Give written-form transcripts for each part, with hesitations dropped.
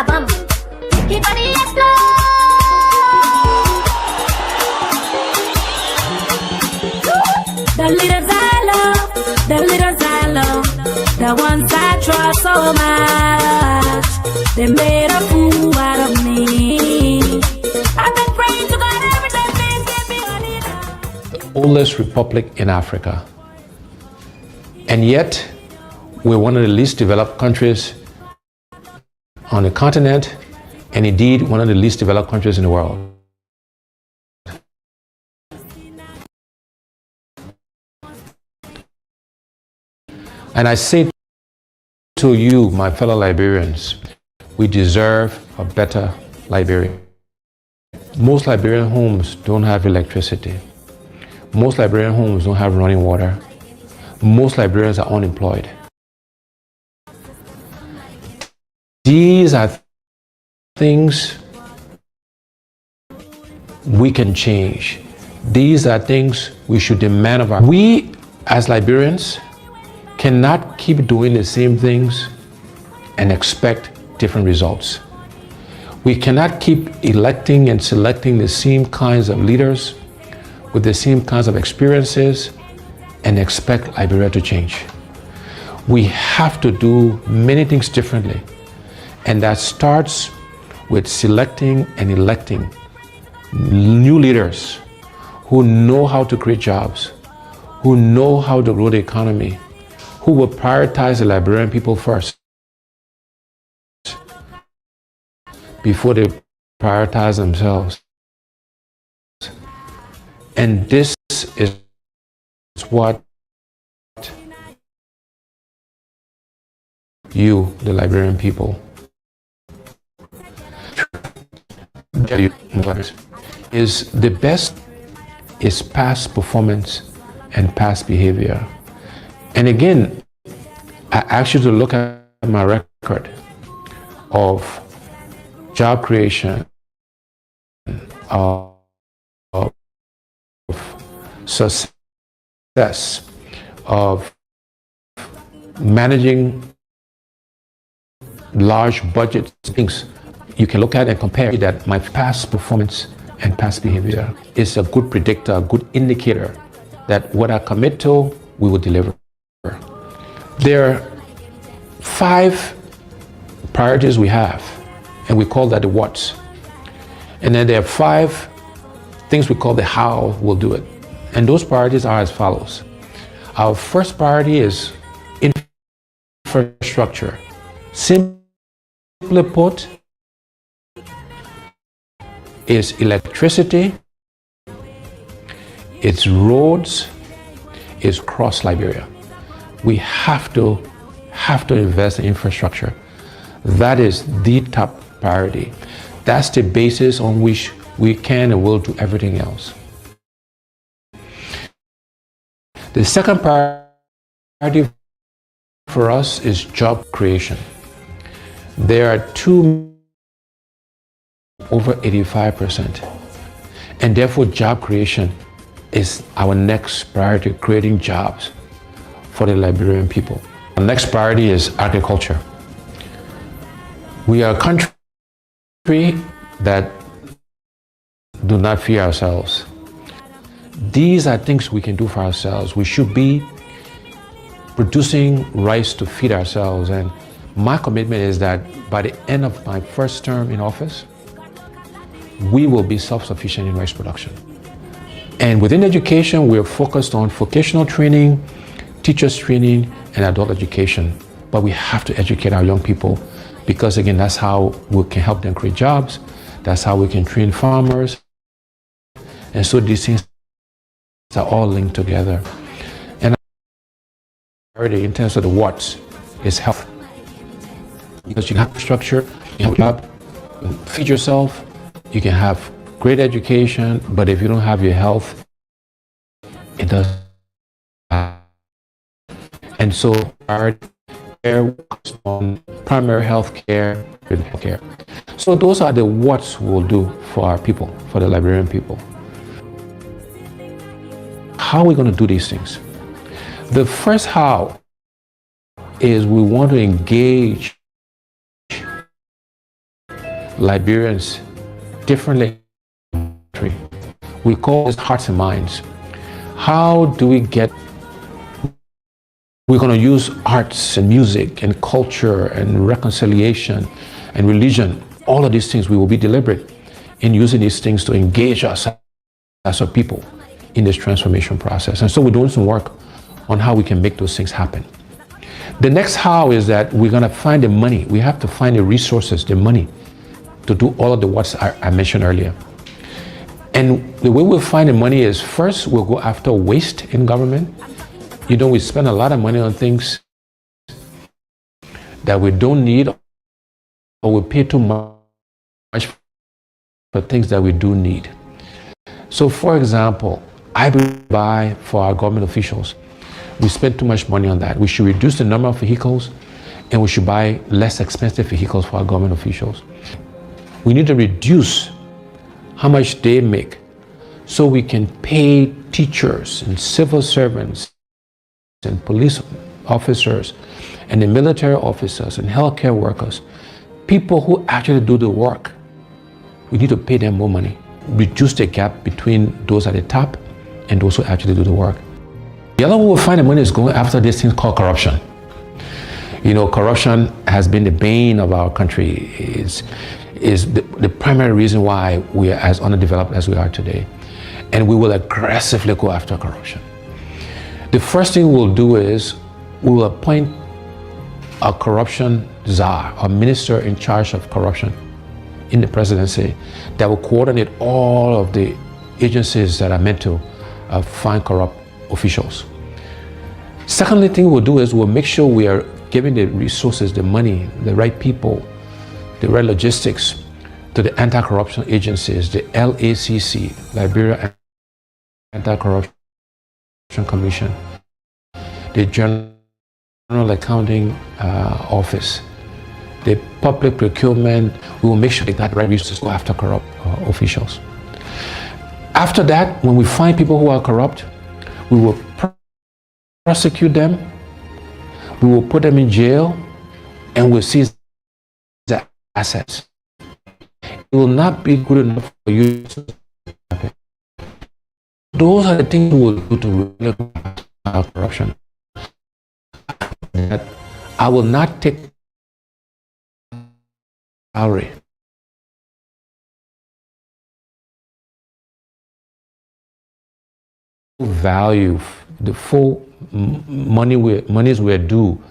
bum. Keep body explode. The leaders I love, the leaders I love, the ones I trust so much, they made a fool out of me. I've been praying to God every day, please give me a leader. The oldest republic in Africa, and yet we're one of the least developed countries on the continent, and indeed one of the least developed countries in the world. And I say to you, my fellow Liberians, we deserve a better Liberia. Most Liberian homes don't have electricity. Most Liberian homes don't have running water. Most Liberians are unemployed. These are things we can change. These are things we should demand of our. We, as Liberians, cannot keep doing the same things and expect different results. We cannot keep electing and selecting the same kinds of leaders with the same kinds of experiences and expect Liberia to change. We have to do many things differently, and that starts with selecting and electing new leaders who know how to create jobs, who know how to grow the economy, who will prioritize the Liberian people first before they prioritize themselves. And this is what you, the Liberian people, is the best is past performance and past behavior. And again, I ask you to look at my record of job creation, of success, of managing large budget things. You can look at and compare that my past performance and past behavior is a good predictor, a good indicator that what I commit to, we will deliver. There are 5 priorities we have, and we call that the what's. And then there are 5 things we call the how we'll do it. And those priorities are as follows. Our first priority is infrastructure. Simply put, is electricity, it's roads, it's cross Liberia. We have to invest in infrastructure. That is the top priority. That's the basis on which we can and will do everything else. The second priority for us is job creation. There are 2 over 85%. And therefore job creation is our next priority, creating jobs for the Liberian people. The next priority is agriculture. We are a country that do not feed ourselves. These are things we can do for ourselves. We should be producing rice to feed ourselves. And my commitment is that by the end of my first term in office, we will be self-sufficient in rice production. And within education, we're focused on vocational training, teachers training, and adult education. But we have to educate our young people because, again, that's how we can help them create jobs. That's how we can train farmers. And so these things are all linked together. And already in terms of the what is health. Because you can have structure, you have a job, you can feed yourself, you can have great education, but if you don't have your health, it doesn't. And so our care on primary health care, So those are the what's we'll do for our people, for the Liberian people. How are we going to do these things? The first how is we want to engage Liberians differently. We call this hearts and minds. How do we get, we're going to use arts and music and culture and reconciliation and religion, all of these things. We will be deliberate in using these things to engage us as a people in this transformation process. And so we're doing some work on how we can make those things happen. The next how is that we're going to find the money. We have to find the resources, the money, to do all of the what I mentioned earlier. And the way we'll find the money is, first, we'll go after waste in government. You know, we spend a lot of money on things that we don't need, or we pay too much for things that we do need. So, for example, I buy for our government officials. We spend too much money on that. We should reduce the number of vehicles, and we should buy less expensive vehicles for our government officials. We need to reduce how much they make so we can pay teachers and civil servants and police officers and the military officers and healthcare workers, people who actually do the work. We need to pay them more money, reduce the gap between those at the top and those who actually do the work. The other way we'll find the money is going after this thing called corruption. You know, corruption has been the bane of our country. Is the primary reason why we are as underdeveloped as we are today. And we will aggressively go after corruption. The first thing we'll do is we will appoint a corruption czar, a minister in charge of corruption in the presidency that will coordinate all of the agencies that are meant to find corrupt officials. Secondly thing we'll do is we'll make sure we are giving the resources, the money, the right people, the right logistics to the anti-corruption agencies, the LACC, Liberia Anti-Corruption Commission, the General Accounting Office, the public procurement. We will make sure they got the right resources to go after corrupt officials. After that, when we find people who are corrupt, we will prosecute them, we will put them in jail, and we'll seize their assets. It will not be good enough for you to happen. Those are the things we will do to really combat corruption. That I will not take salary. Value the full monies we're due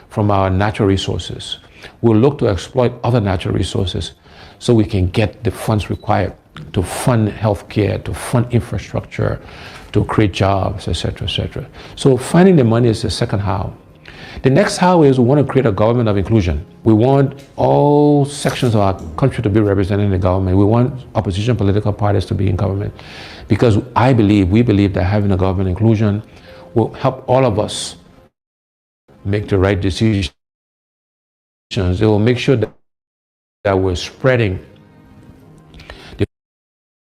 from our natural resources. We'll look to exploit other natural resources so we can get the funds required to fund healthcare, to fund infrastructure, to create jobs, etc., etc. So finding the money is the second how. The next how is we want to create a government of inclusion. We want all sections of our country to be represented in the government. We want opposition political parties to be in government, because we believe that having a government inclusion will help all of us make the right decisions. It will make sure that we're spreading the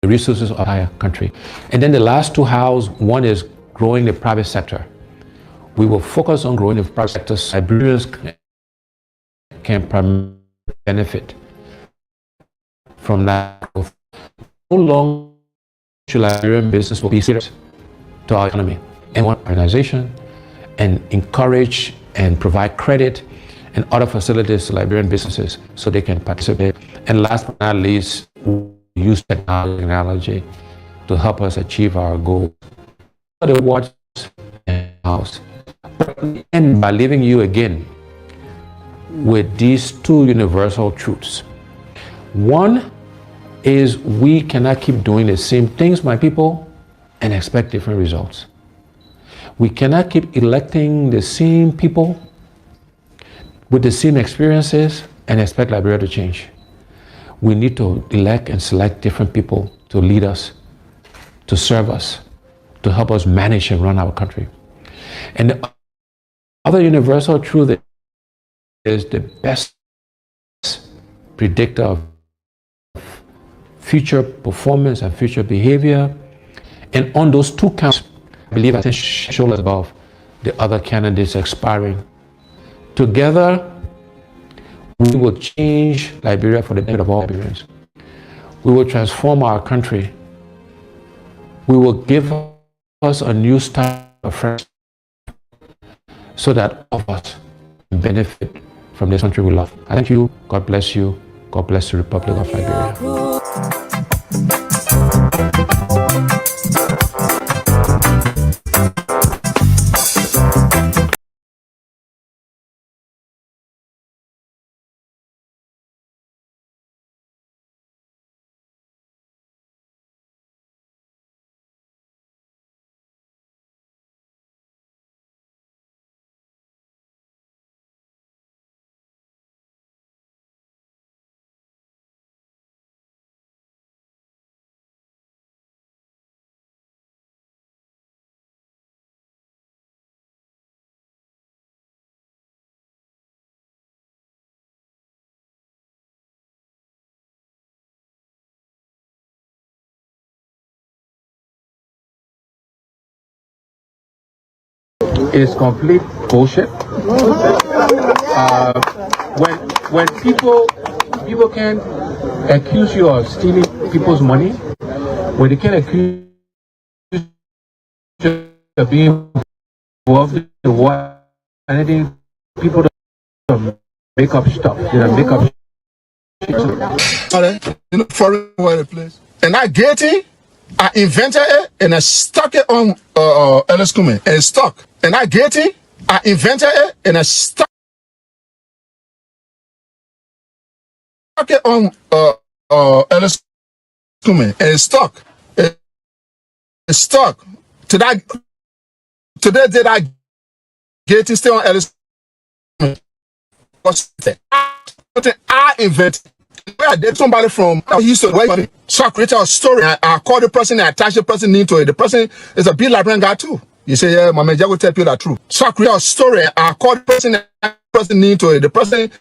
resources of our country. And then the last two hows, one is growing the private sector. We will focus on growing the private sector so Liberians can primarily benefit from that. No longer should Liberian business will be serious to our economy, and one organization, and encourage and provide credit and other facilities to Liberian businesses so they can participate. And last but not least, we use technology to help us achieve our goals. The watch and house. And by leaving you again with these two universal truths. One is we cannot keep doing the same things, my people, and expect different results. We cannot keep electing the same people with the same experiences and expect Liberia to change. We need to elect and select different people to lead us, to serve us, to help us manage and run our country. And the other universal truth is the best predictor of future performance and future behavior. And on those two counts, I believe I can show above the other candidates expiring. Together, We will change Liberia for the benefit of all Liberians. We will transform our country. We will give us a new start afresh so that all of us can benefit from this country we love. I thank you. God bless you. God bless the Republic of Liberia. Is complete bullshit. When people can accuse you of stealing people's money, when they can accuse you of being involved in what anything, people don't make up stuff. They don't make up shit. In a foreign place. And I get it. I invented it and I stuck it on Ellis Kume and it's stuck. And I get it. I invented it and I stuck it on Ellis Kume and it's stuck. It's stuck. Today did I get it still on Ellis Kume? What's that? I invented. I did somebody from Houston, right? So I created a story. I called the person, I attached the person into it. The person is a big librarian guy too. You say, yeah, my man, will tell you the truth. So I created a story. I called the person, into it. The person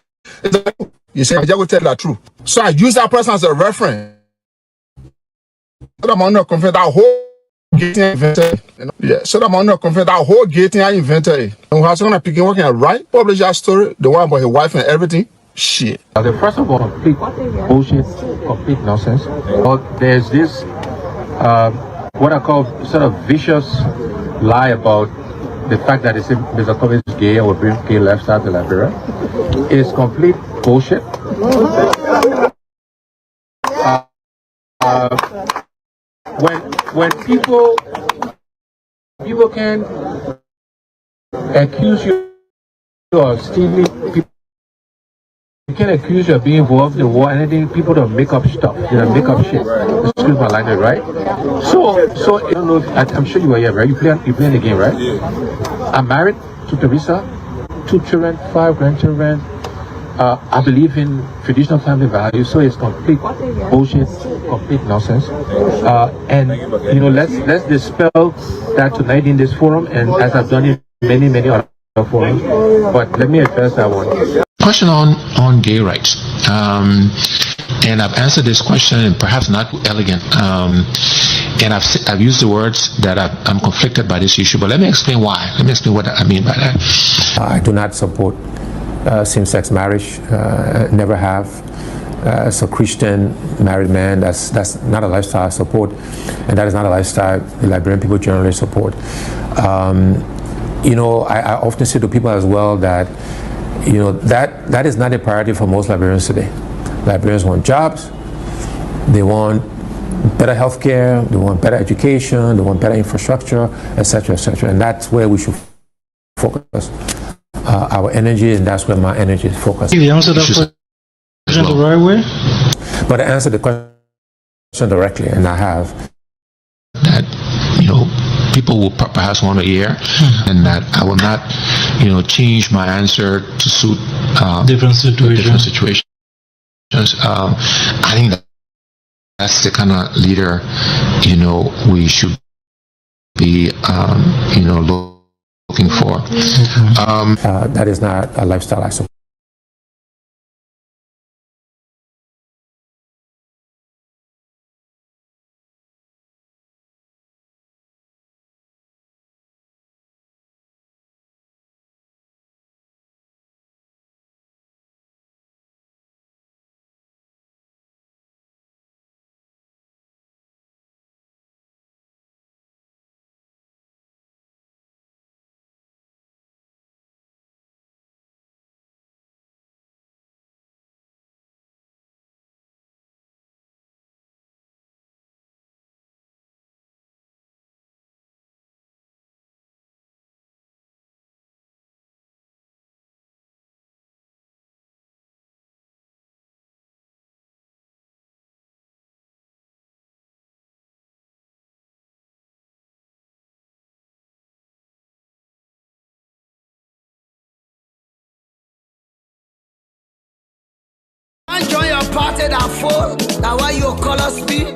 is a, you say, my will tell you the truth. So I use that person as a reference. So I'm not confident that whole gating I invented. Yeah, so I'm not confident that whole gating I invented. And we're going to pick working and write, publish that story, the one about his wife and everything. Shit. The first of all, complete bullshit, complete nonsense. But there's this, what I call sort of vicious lie about the fact that Mr. Kobe is gay or bring gay lifestyle to Liberia. It's complete bullshit. When people can accuse you of stealing people. You can accuse you of being involved in the war, anything. People don't make up stuff. They don't make up shit. Excuse my language, right? So I don't know. I'm sure you were here, right? You playing the game, right? I'm married to Teresa, 2 children, 5 grandchildren. I believe in traditional family values, so it's complete bullshit, complete nonsense. And let's dispel that tonight in this forum, and as I've done in many other forums. But let me address that one. Question on gay rights, and I've answered this question, and perhaps not elegant, and I've used the words that I'm conflicted by this issue, but let me explain why. Let me explain what I mean by that. I do not support same-sex marriage, never have. As a Christian married man, that's not a lifestyle I support, and that is not a lifestyle the Liberian people generally support. I often say to people as well that that is not a priority for most Liberians today. Liberians want jobs, they want better healthcare, they want better education, they want better infrastructure, etc., and that's where we should focus our energy, and that's where my energy is focused. You answer that question the right way? But I answered the question directly, and I have. That people will perhaps want to hear, and that I will not, change my answer to suit different situations. I think that's the kind of leader, we should be, looking for. That is not a lifestyle I support. party that full. Now why you call us me?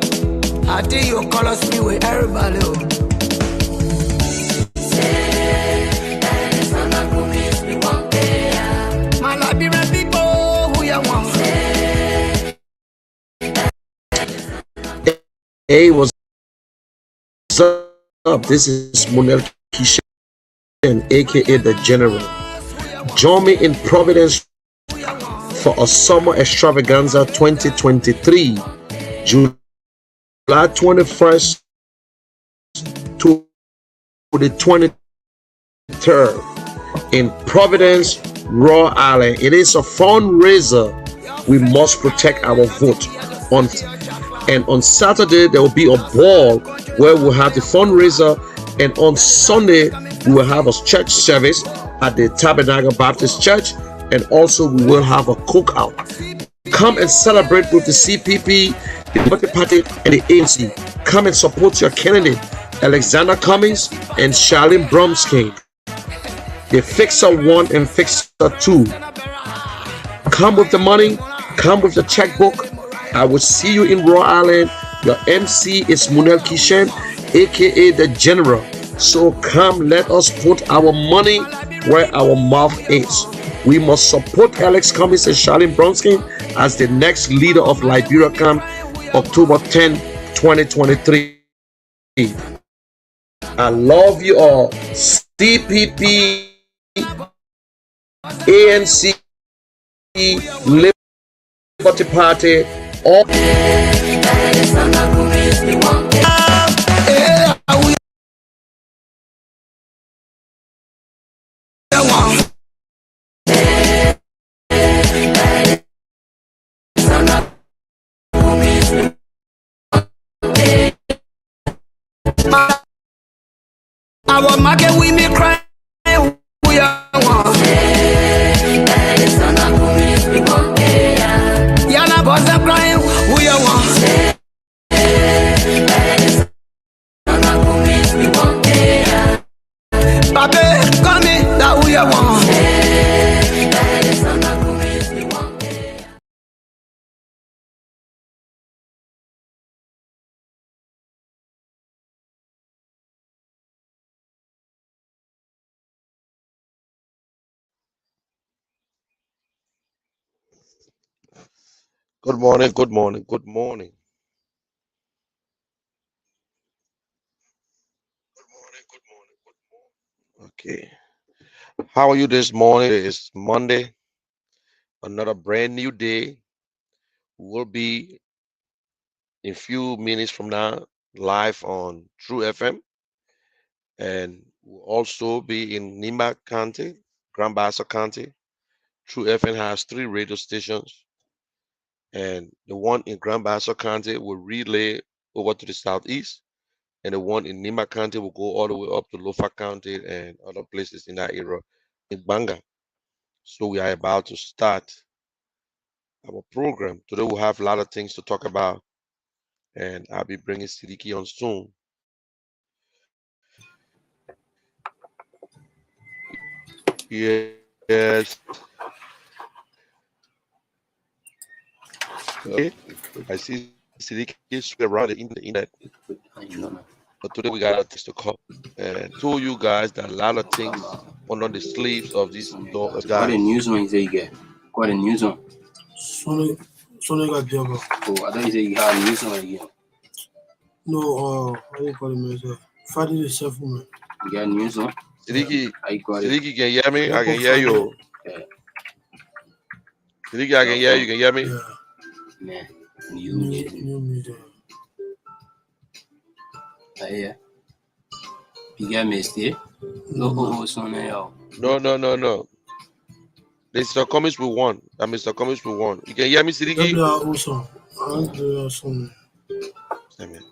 I think you call us me with everybody. My Liberian people, who you want? Hey, what's up? This is Munel Kishen, aka the General. Join me in Providence for a summer extravaganza 2023, July 21st to the 23rd in Providence, Rhode Island. It is a fundraiser. We must protect our vote. On Saturday, there will be a ball where we'll have the fundraiser, and on Sunday, we will have a church service at the Tabernacle Baptist Church, and also we will have a cookout. Come and celebrate with the CPP, the Party Party, and the ANC. Come and support your candidate, Alexander Cummings and Charlene Bromsky, the Fixer 1 and Fixer 2. Come with the money, come with the checkbook. I will see you in Rhode Island. Your MC is Munel Kishen, aka the General. So come, let us put our money where our mouth is. We must support Alex Cummings and Charlene Bronsky as the next leader of Liberia Camp, October 10, 2023. I love you all. CPP, ANC, Liberty Party, all. Our market we me cry. We are one. Yana boss are crying. We are one. Babe, come in. That we are one. Good morning, good morning, good morning. Okay. How are you this morning? It's Monday, another brand new day. We'll be in a few minutes from now live on True FM, and we'll also be in Nima County, Grand Bassa County. True FM has 3 radio stations, and the one in Grand Bassa County will relay over to the southeast, and the one in Nima County will go all the way up to Lofa County and other places in that area in Banga. So we are about to start our program. Today we'll have a lot of things to talk about, and I'll be bringing Sidiki on soon. Yes. Okay. I see Sidiki swear around the internet. But today we got a test to call and told you guys that a lot of things under the sleeves of these guys. Qual é news on is aí? Qual é news on? Sonny got Diego. Oh, I don't say you have news on again. No, how do you call him? Friday the settlement. You got news on? Sidiki, I got it. Sidiki, can you hear me? I can hear you. Yeah. Sidiki, I can hear you. Can you hear me? Yeah. Man, New music. Yeah. You got me still? No, son, yo. No. Mr. Cummings will won. Mr. Cummings will won. You can hear me, Sidiki? Also, I do some. Amen.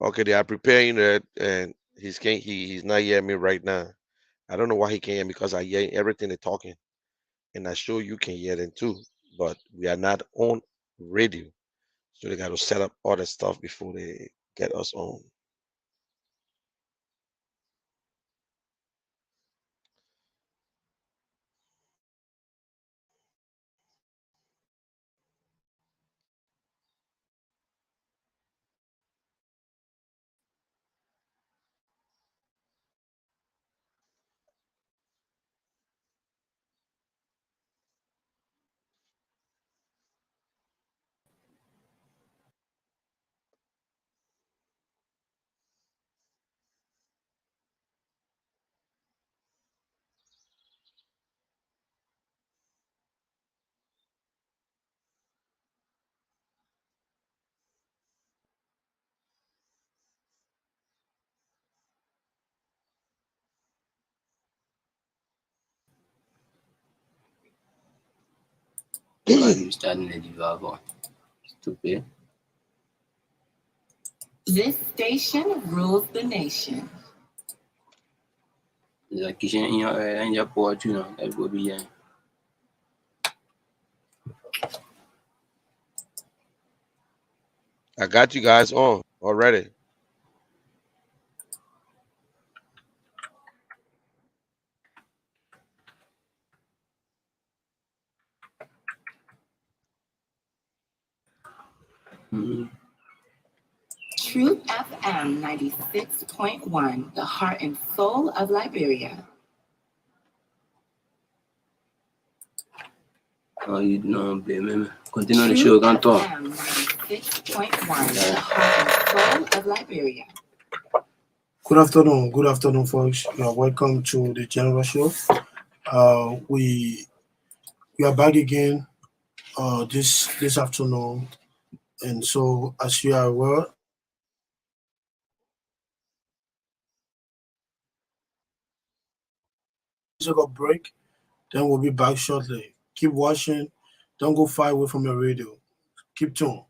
Okay, they are preparing it, and he's not hearing me right now. I don't know why he can't hear me, because I hear everything they're talking, and I sure you can hear them too. But we are not on radio, so they got to set up all the stuff before they get us on. You starting the develop. Stupid. This station rules the nation. La kitchen in your port, you know, that will be I got you guys on already. Truth FM 96.1, the heart and soul of Liberia. Oh, you know, baby. Continue the show, can't talk. 96.1, the heart and soul of Liberia. Good afternoon, folks. Welcome to the General Show. We are back again this afternoon, and so as you are aware, take a break. Then we'll be back shortly. Keep watching. Don't go far away from your radio. Keep tuned.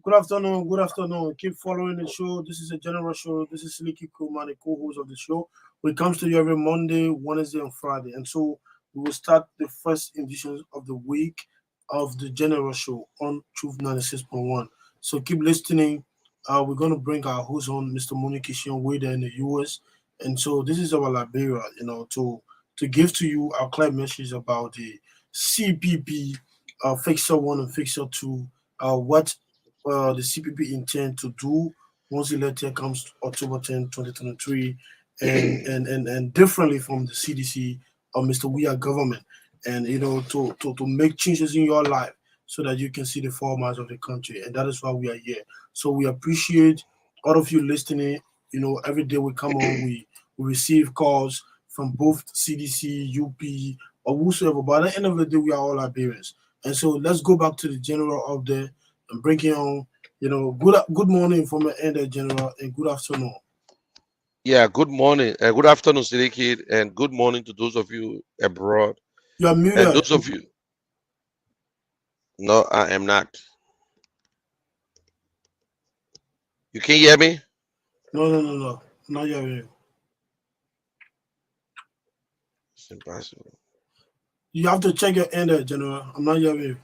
Good afternoon. Keep following the show. This is a general show. This is Siliki Kuma, the co-host of the show. We comes to you every Monday, Wednesday, and Friday. And so we will start the first edition of the week of the general show on Truth 96.1. So keep listening. We're going to bring our host on, Mr. Monique Ishion, way there in the US. And so this is our Liberia, to give to you our clear message about the CPP, Fixer 1 and Fixer 2, what the CPP intend to do once the letter comes October 10, 2023, and differently from the CDC or Mr. We Are Government, and to make changes in your life so that you can see the formats of the country, and that is why we are here. So we appreciate all of you listening. Every day we come on, we receive calls from both CDC, UP, or whosoever. But at the end of the day, we are all Liberians. And so let's go back to the general out there and bring it on. Good morning from the end of general, and good afternoon. Yeah, good morning. Good afternoon, Siliki, and good morning to those of you abroad. You are muted. And those of you. No, I am not. You can hear me? No. Not hearing. It's impossible. You have to check your end there, General. I'm not hearing you.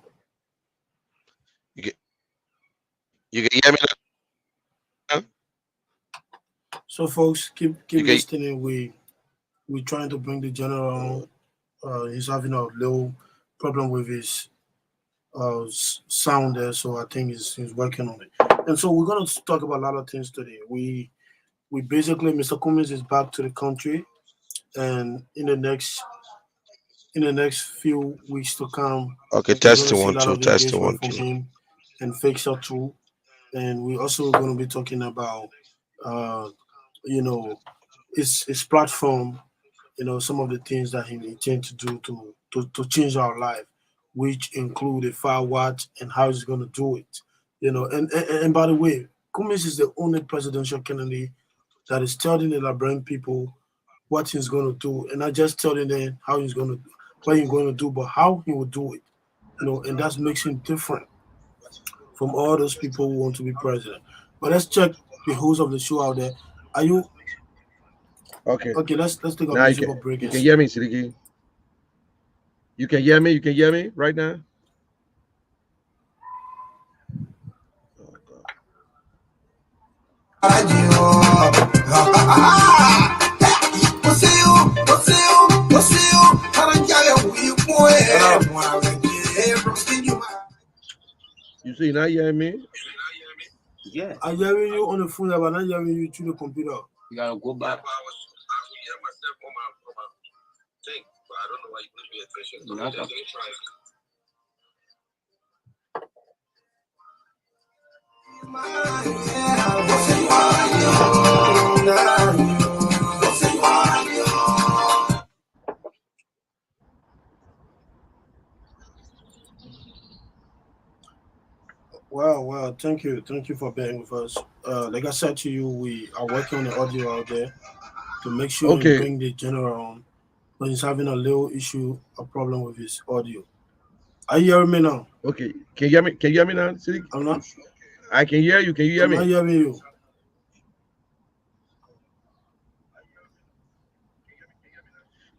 You can hear me now? So, folks, keep listening. We're trying to bring the General on. He's having a little problem with his sound there, so I think he's working on it. And so we're going to talk about a lot of things today. We basically, Mr. Cummings is back to the country, and in the next few weeks to come. Okay, testing 1 2, testing 1 2. And Fixer 2, and we're also going to be talking about you know, his platform, you know, some of the things that he intends to do to change our life, which include a fire watch and how he's going to do it. You know, and by the way, Kumis is the only presidential candidate that is telling the Liberian people what he's going to do, and not just telling them how he's going to, what he's going to do, but how he will do it. You know, and that makes him different from all those people who want to be president. But let's check the host of the show out there. Are you Okay. okay? Let's take a Now musical break. you can hear me, Sidiki. You can hear me. You can hear me right now. Oh God. You see, now you hear me? Yeah. I'm hearing you on the phone, but I'm not hearing you through the computer. You gotta go back. Well, thank you for being with us. Like I said to you, we are working on the audio out there to make sure we Okay. bring the general on, but he's having a little issue, a problem with his audio. Are you hearing me now? Okay. Can you hear me? Can you hear me now, Sidiki? I'm not. I can hear you. Can you hear I'm not me? hearing you.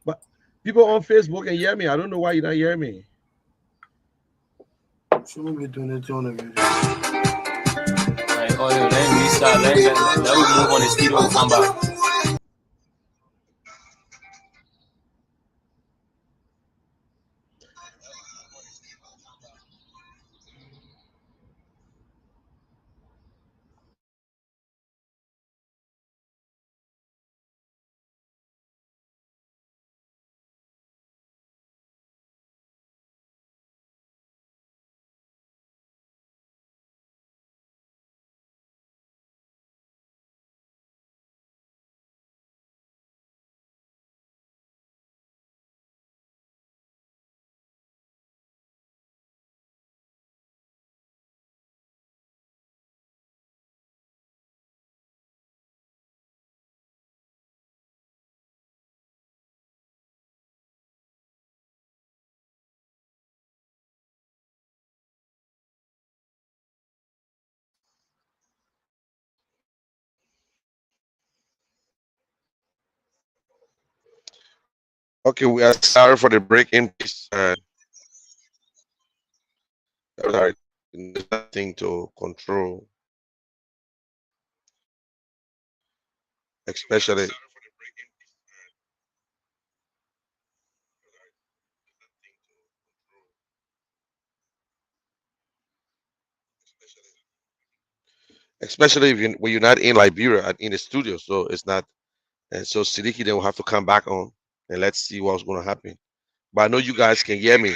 But people on Facebook can hear me. I don't know why you're not hearing me. Shouldn't be doing it on the video. Alright, audio, then restart. Then we move on the studio and come back. Okay, we are sorry for the break in peace. Sorry, there's nothing to control, especially. Especially if when you're not in Liberia in the studio, so it's not. And so Sidiki then will have to come back on, and let's see what's going to happen. But I know you guys can hear me.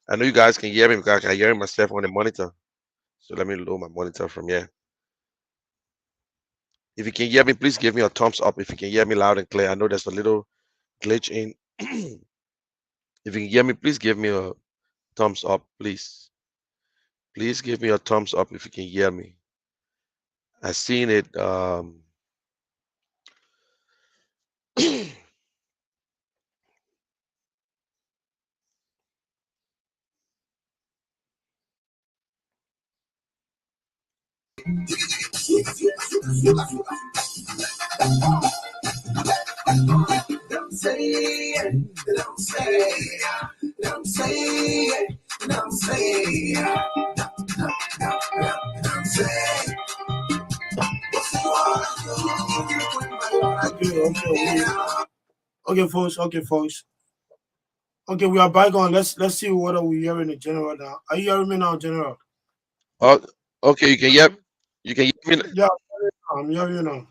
I know you guys can hear me because I can hear myself on the monitor. So let me lower my monitor from here. If you can hear me, please give me a thumbs up. If you can hear me loud and clear, I know there's a little glitch in. If you can hear me, please give me a thumbs up, please. Please give me a thumbs up if you can hear me. I've seen it. Okay, folks. Okay, we are back on. Let's see what are we hearing in general now. Are you hearing me now, General? Okay, you can hear me. Yeah, I'm hearing you now.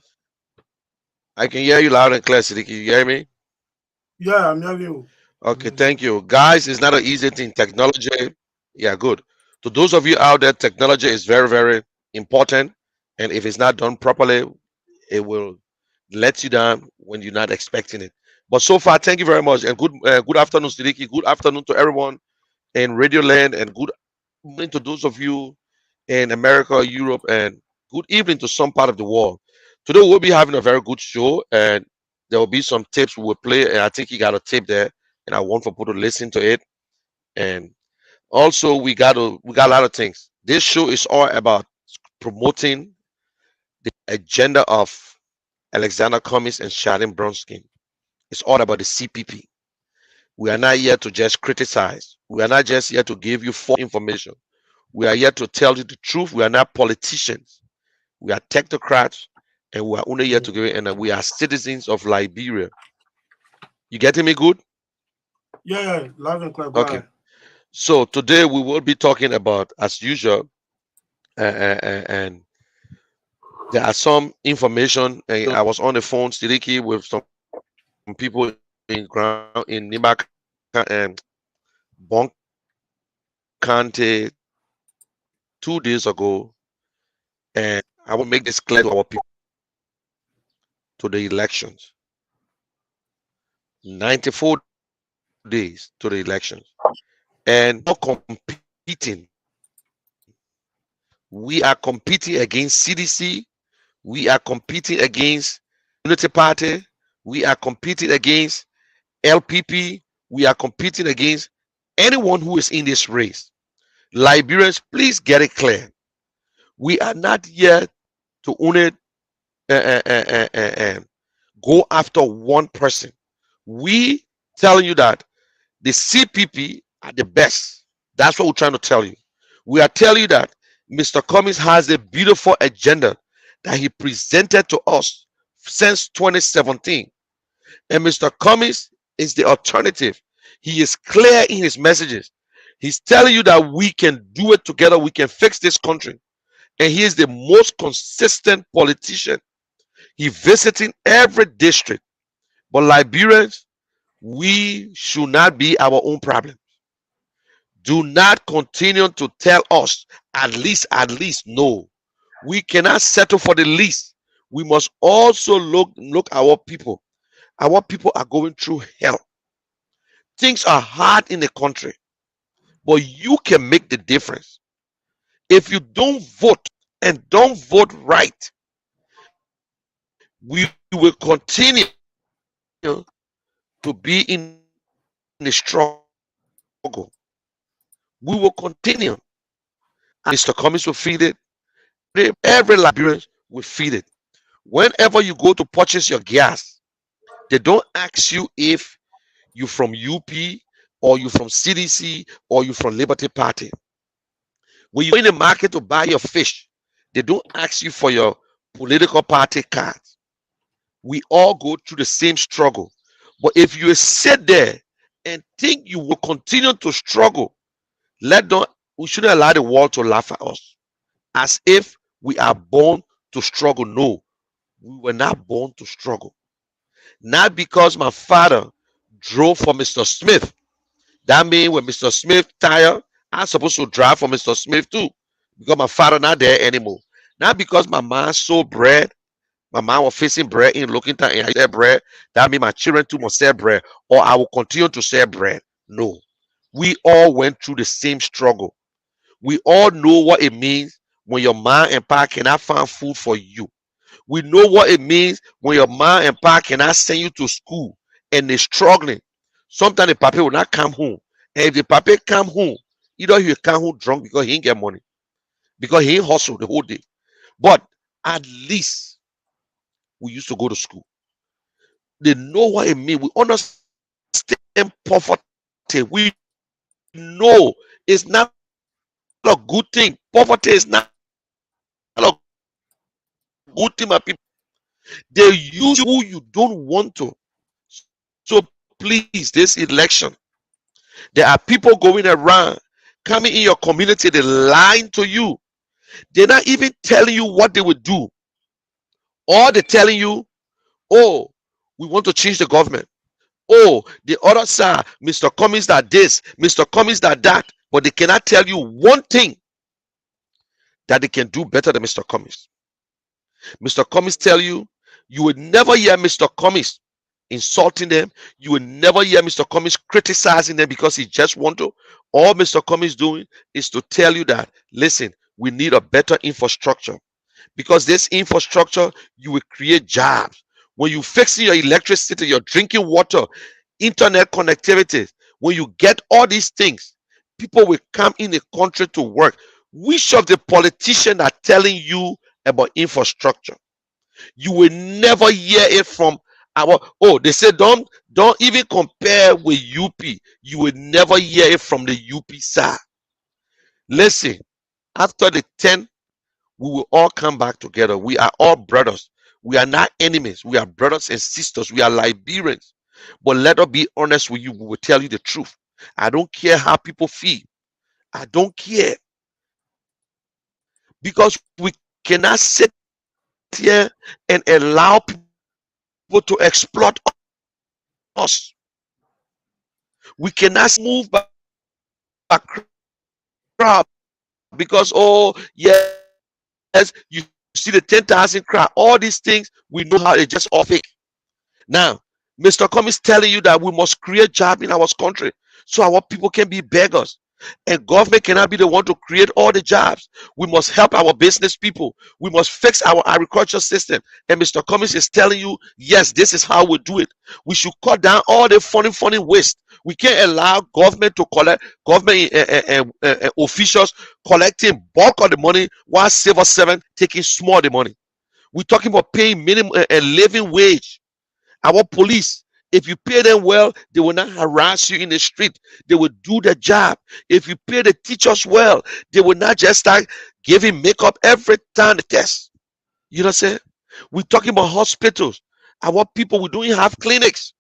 I can hear you loud and clear, Sidiki. You hear me? Yeah, I'm hearing you. Okay, thank you. Guys, it's not an easy thing. Technology, yeah, good. To those of you out there, technology is very, very important. And if it's not done properly, it will let you down when you're not expecting it. But so far, thank you very much, and good afternoon, Siddiqui. Good afternoon to everyone in Radio Land, and good evening to those of you in America, Europe, and good evening to some part of the world. Today we'll be having a very good show, and there will be some tapes we will play. And I think you got a tape there, and I want for people to listen to it. And also we got a lot of things. This show is all about promoting the agenda of Alexander Cummings and Sharon Bronsky. It's all about the CPP. We are not here to just criticize. We are not just here to give you false information. We are here to tell you the truth. We are not politicians. We are technocrats, and we are only here to give it. And we are citizens of Liberia. You getting me good? Yeah, live and clear. Okay. So today we will be talking about, as usual, and there are some information. I was on the phone, Siddiqui, with some people in Nimba and Bon Kante 2 days ago, and I will make this clear to our people. To the elections, 94 days to the elections, and not competing. We are competing against CDC. We are competing against Unity Party. We are competing against LPP. We are competing against anyone who is in this race. Liberians, please get it clear. We are not here to only go after one person. We telling you that the CPP are the best. That's what we're trying to tell you. We are telling you that Mr. Cummings has a beautiful agenda that he presented to us since 2017. And Mr. Cummings is the alternative. He is clear in his messages. He's telling you that we can do it together. We can fix this country. And he is the most consistent politician. He visiting every district. But Liberians, we should not be our own problem. Do not continue to tell us at least. No, we cannot settle for the least. We must also look our people. Our people are going through hell. Things are hard in the country, but you can make the difference. If you don't vote and don't vote right, we will continue to be in the struggle. We will continue. And Mr. Cummings will feed it. Every Liberian will feed it. Whenever you go to purchase your gas, they don't ask you if you're from UP or you're from CDC or you're from Liberty Party. When you're in the market to buy your fish, they don't ask you for your political party cards. We all go through the same struggle. But if you sit there and think you will continue to struggle, we shouldn't allow the world to laugh at us as if we are born to struggle. No, we were not born to struggle. Not because my father drove for Mr. Smith. That means when Mr. Smith tired, I'm supposed to drive for Mr. Smith too, because my father not there anymore. Not because my mom sold bread. My mom was facing bread in looking time and I sell bread. That means my children too must sell bread, or I will continue to sell bread. No. We all went through the same struggle. We all know what it means when your mom and pa cannot find food for you. We know what it means when your mom and pa cannot send you to school and they're struggling. Sometimes the papa will not come home. And if the papa come home, either he will come home drunk because he ain't get money, because he ain't hustle the whole day. But at least we used to go to school. They know what it means. We understand poverty. We know it's not a good thing. Poverty is not a good thing, my people. They use who you don't want to. So please, this election, there are people going around, coming in your community, they're lying to you. They're not even telling you what they would do. Or they're telling you, oh, we want to change the government. Oh, the other side, Mr. Cummings that this, Mr. Cummings that that. But they cannot tell you one thing that they can do better than Mr. Cummings. Mr. Cummings tell you You will never hear Mr. Cummings insulting them. You will never hear Mr. Cummings criticizing them because he just want to. All Mr. Cummings doing is to tell you that, listen, we need a better infrastructure. Because this infrastructure, you will create jobs. When you fixing your electricity, your drinking water, internet connectivity, when you get all these things, people will come in the country to work. Which of the politicians are telling you about infrastructure? You will never hear it from our, oh, they say don't even compare with UP. You will never hear it from the UP side. Listen, after the 10, we will all come back together. We are all brothers. We are not enemies. We are brothers and sisters. We are Liberians. But let us be honest with you. We will tell you the truth. I don't care how people feel. I don't care. Because we cannot sit here and allow people to exploit us. We cannot move by crowd because, oh, yes, you see the 10,000 crowd. All these things, we know how they just all fake. Now, Mr. Cummings telling you that we must create jobs in our country so our people can be beggars. And government cannot be the one to create all the jobs. We must help our business people. We must fix our agriculture system. And Mr. Cummings is telling you, yes, this is how we do it. We should cut down all the funny waste. We can't allow government to collect, government officials collecting bulk of the money while civil servant taking small the money. We're talking about paying minimum living wage. Our police, if you pay them well, they will not harass you in the street. They will do the job. If you pay the teachers well, they will not just start giving makeup every time they test. You know what I'm saying? We're talking about hospitals. Our people, we don't have clinics.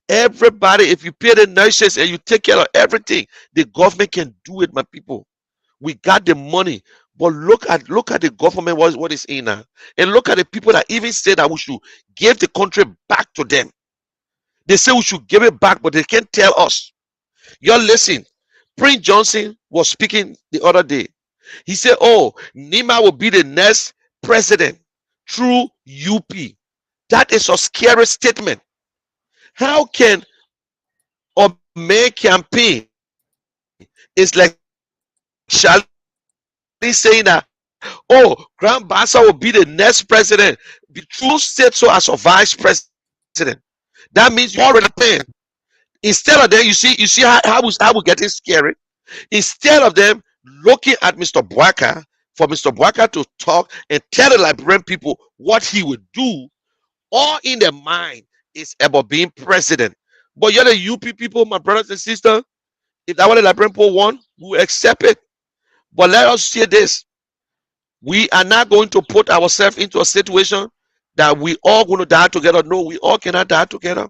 Everybody, if you pay the nurses and you take care of everything, the government can do it, my people. We got the money. But look at the government, what is in now. And look at the people that even say that we should give the country back to them. They say we should give it back, but they can't tell us. Y'all listen. Prince Johnson was speaking the other day. He said, oh, Nima will be the next president through UP. That is a scary statement. How can a mayor campaign? It's like Charlie saying that, oh, Grand Bassa will be the next president. The truth said so as a vice president. That means you're already paying. Instead of them, you see how we're getting scary. Instead of them looking at Mr. Bwaka, for Mr. Bwaka to talk and tell the Liberian people what he would do, all in their mind is about being president. But you're the UP people, my brothers and sisters. If that what the Liberian people want, we accept it. But let us say this. We are not going to put ourselves into a situation that we all going to die together. No, we all cannot die together.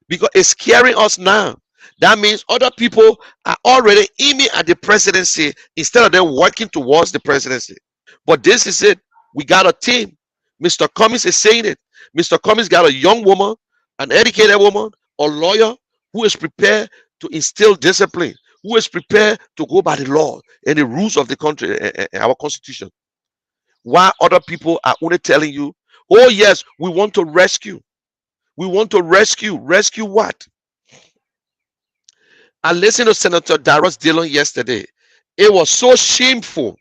Because it's scaring us now. That means other people are already aiming at the presidency instead of them working towards the presidency. But this is it. We got a team. Mr. Cummings is saying it. Mr. Cummings got a young woman, an educated woman, a lawyer who is prepared to instill discipline, who is prepared to go by the law and the rules of the country and our constitution. While other people are only telling you, oh yes, we want to rescue. We want to rescue. Rescue what? I listened to Senator Darius Dillon yesterday. It was so shameful.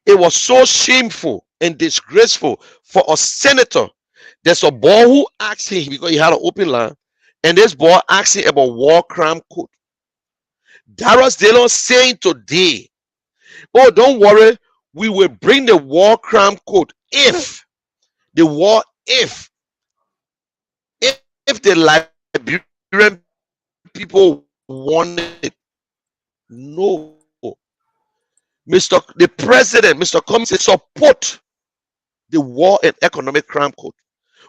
It was so shameful and disgraceful for a senator. There's a boy who asked him, because he had an open line, and this boy asked him about war crime code. Darius Dillon saying today, oh, don't worry, we will bring the war crime code if the Liberian people want it. No. The president, Mr. Cummings, support the war and economic crime code.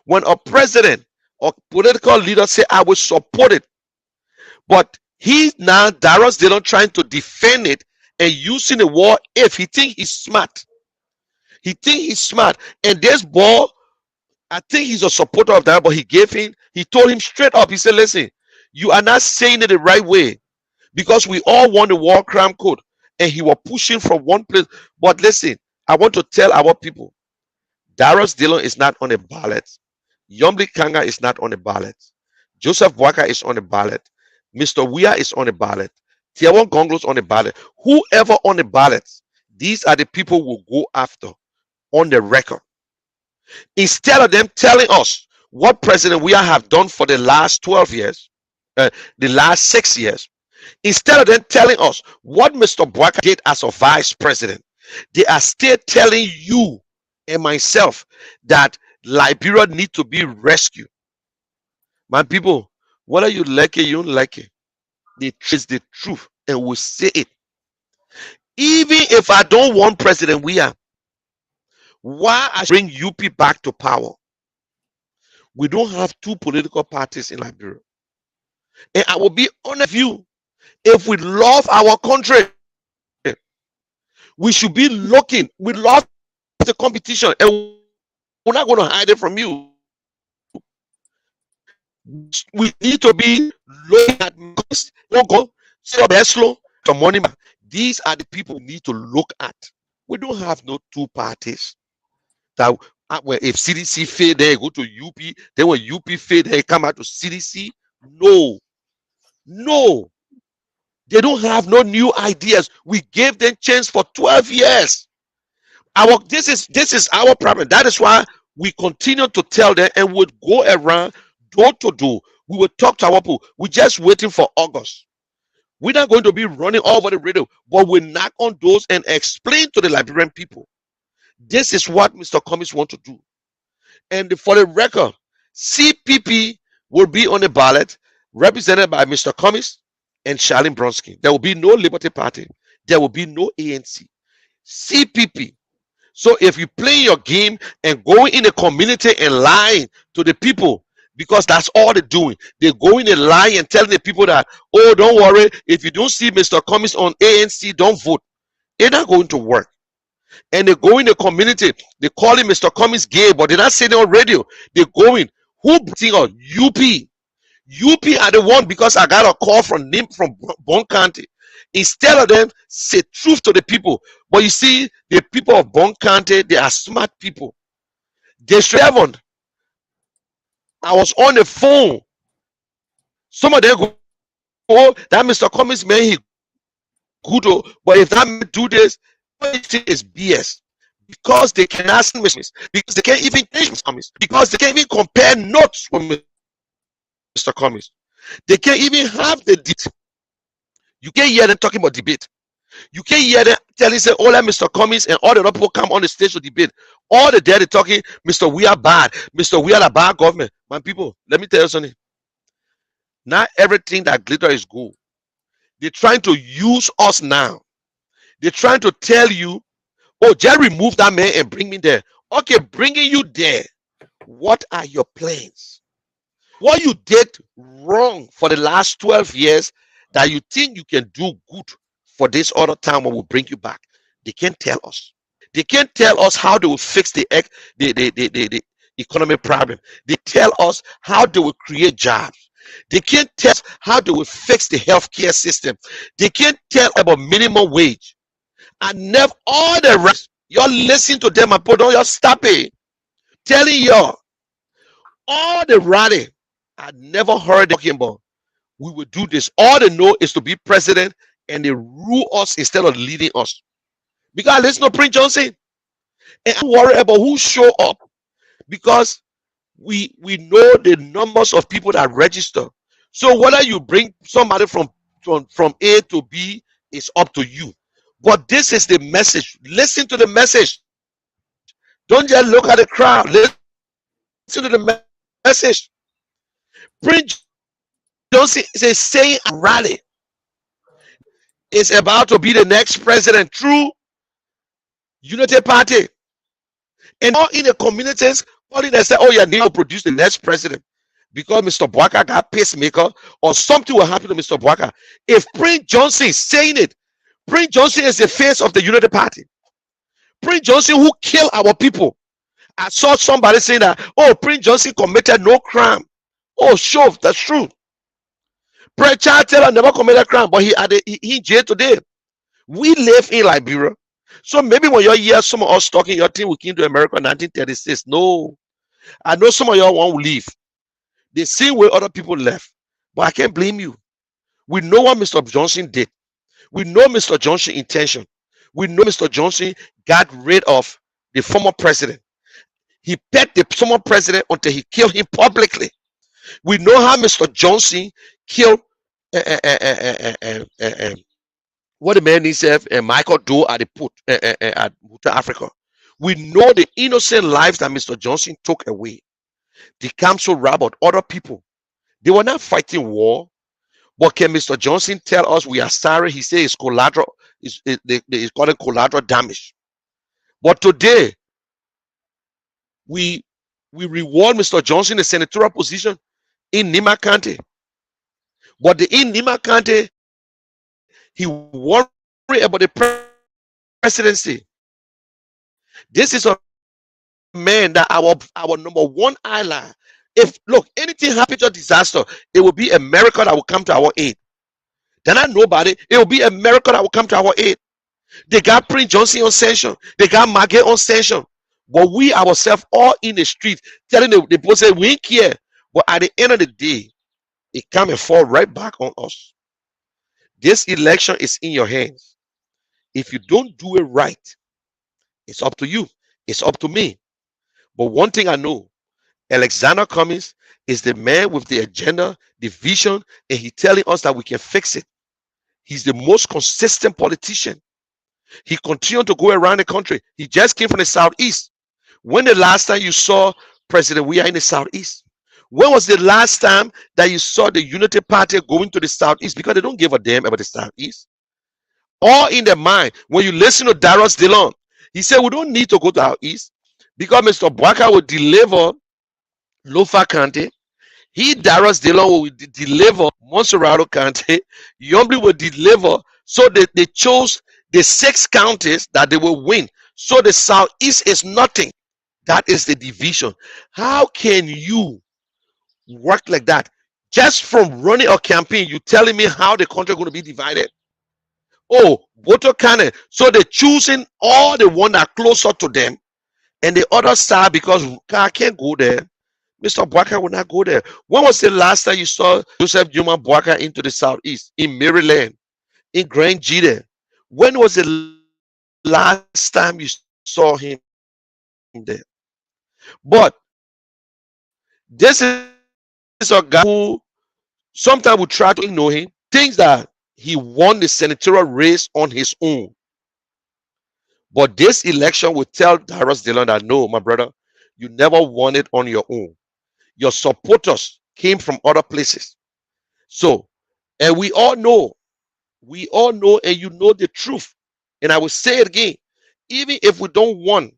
When a president or political leader say, I will support it, but he's now, Darius Dillon, trying to defend it and using the war if he think he's smart. He think he's smart. And this boy, I think he's a supporter of that, but he told him straight up, he said, listen, you are not saying it the right way because we all want the war crime code. And he was pushing from one place. But listen, I want to tell our people, Darius Dillon is not on the ballot. Yomli Kanga is not on the ballot. Joseph Boakai is on the ballot. Mr. Weah is on the ballot. Tiawon Gonglos on the ballot. Whoever on the ballot, these are the people we'll go after on the record. Instead of them telling us what President Weah have done for the last 12 years, the last 6 years, instead of them telling us what Mr. Boakai did as a vice president, they are still telling you and myself that Liberia need to be rescued. My people, whether you like it, you don't like it, it's the truth, and we'll say it. Even if I don't want President Weah, why I bring UP back to power? We don't have two political parties in Liberia. And I will be honest with you, if we love our country, we should be looking. We love the competition, and we're not going to hide it from you. We need to be looking at money. These are the people we need to look at. We don't have no two parties. That if CDC fail, they go to UP. Then when UP fail, they come out to CDC. No, they don't have no new ideas. We gave them chance for 12 years. This is our problem. That is why we continue to tell them, and would go around door to door. We will talk to our people. We're just waiting for August. We're not going to be running all over the radio, but we knock on doors and explain to the Liberian people. This is what Mr. Cummings wants to do. And for the record, CPP will be on the ballot, represented by Mr. Cummings and Charlene Bronsky. There will be no Liberty Party. There will be no ANC. CPP. So if you play your game and go in the community and lying to the people, because that's all they're doing. They're going and lying and telling the people that, oh, don't worry, if you don't see Mr. Cummings on ANC, don't vote. It's not going to work. And they go in the community, they call him Mr. Cummings gay, but they're not saying it on radio. They're going, who bring on UP? UP are the one, because I got a call from them from Bon County. Instead of them say truth to the people. But you see, the people of Bon County, they are smart people. They should have on. I was on the phone. Some of them go, oh, that Mr. Cummings, man, he good, but if that man do this, it's BS. Because they cannot send messages, because they can't even change Mr. Cummings, because they can't even compare notes with Mr. Cummings. They can't even have the debate. You can't hear them talking about debate. You can't hear them telling, say, oh, let Mr. Cummings and all the other people come on the stage to debate. All the day they're talking, Mr. We are bad. Mr. We are a bad government. My people, let me tell you something. Not everything that glitter is gold. They're trying to use us now. They're trying to tell you, oh, just remove that man and bring me there. Okay, bringing you there. What are your plans? What you did wrong for the last 12 years that you think you can do good for this other time when we bring you back. They can't tell us. They can't tell us how they will fix the economic problem. They tell us how they will create jobs. They can't tell us how they will fix the healthcare system. They can't tell about minimum wage. And never all the rest. Y'all listen to them and put on your stop it. Telling y'all all the rally. I never heard them talking about we will do this. All they know is to be president, and they rule us instead of leading us. Because listen to Prince Johnson. And I'm worried about who show up. Because we know the numbers of people that register. So whether you bring somebody from A to B is up to you. But this is the message. Listen to the message. Don't just look at the crowd. Listen to the message. Prince Johnson is saying a rally is about to be the next president through Unity Party. And all in the communities, all in they say, oh, yeah, need to produce the next president because Mr. Boakai got pacemaker or something will happen to Mr. Boakai. If Prince Johnson is saying it, Prince Johnson is the face of the Unity Party. Prince Johnson who killed our people. I saw somebody saying that, oh, Prince Johnson committed no crime. Oh, sure, that's true. Prince Charles Taylor never committed a crime, but he in jail today. We live in Liberia. So maybe when you hear some of us talking, your team we came to America in 1936. No, I know some of y'all want to leave. The same way other people left. But I can't blame you. We know what Mr. Johnson did. We know Mr. Johnson's intention. We know Mr. Johnson got rid of the former president. He pet the former president until he killed him publicly. We know how Mr. Johnson killed what the man himself and Michael Doe at the put at Africa. We know the innocent lives that Mr. Johnson took away. The council robbed other people. They were not fighting war. But can Mr. Johnson tell us we are sorry? He says it's collateral. They call it collateral damage. But today, we reward Mr. Johnson a senatorial position in Nima County. But in Nima County, he worried about the presidency. This is a man that our number one ally. If look, anything happens to a disaster, it will be America that will come to our aid. Then I nobody, it will be America that will come to our aid. They got Prince Johnson on sanction, they got Margaret on sanction. But we ourselves all in the street telling the people say we ain't care. But at the end of the day, it come and fall right back on us. This election is in your hands. If you don't do it right, it's up to you. It's up to me. But one thing I know, Alexander Cummings is the man with the agenda, the vision, and he's telling us that we can fix it. He's the most consistent politician. He continued to go around the country. He just came from the Southeast. When the last time you saw President Weah in the Southeast? When was the last time that you saw the Unity Party going to the Southeast? Because they don't give a damn about the Southeast. All in their mind. When you listen to Darius Dillon, he said we don't need to go to our east because Mr. Bwaka will deliver Lofa County. He, Darius Dillon, will deliver Monserrato County. Yombly will deliver. So they chose the 6 counties that they will win. So the Southeast is nothing. That is the division. How can you work like that? Just from running a campaign, you telling me how the country is going to be divided? Oh, Boto Kane. So they're choosing all the one that are closer to them. And the other side, because I can't go there, Mr. Bwaka will not go there. When was the last time you saw Joseph Juma Bwaka into the Southeast, in Maryland, in Grand Gita? When was the last time you saw him there? But this is a guy who sometimes we try to ignore him, thinks that he won the senatorial race on his own. But this election will tell Darius Dillon that no, my brother, you never won it on your own. Your supporters came from other places. So, and we all know, and you know the truth. And I will say it again, even if we don't want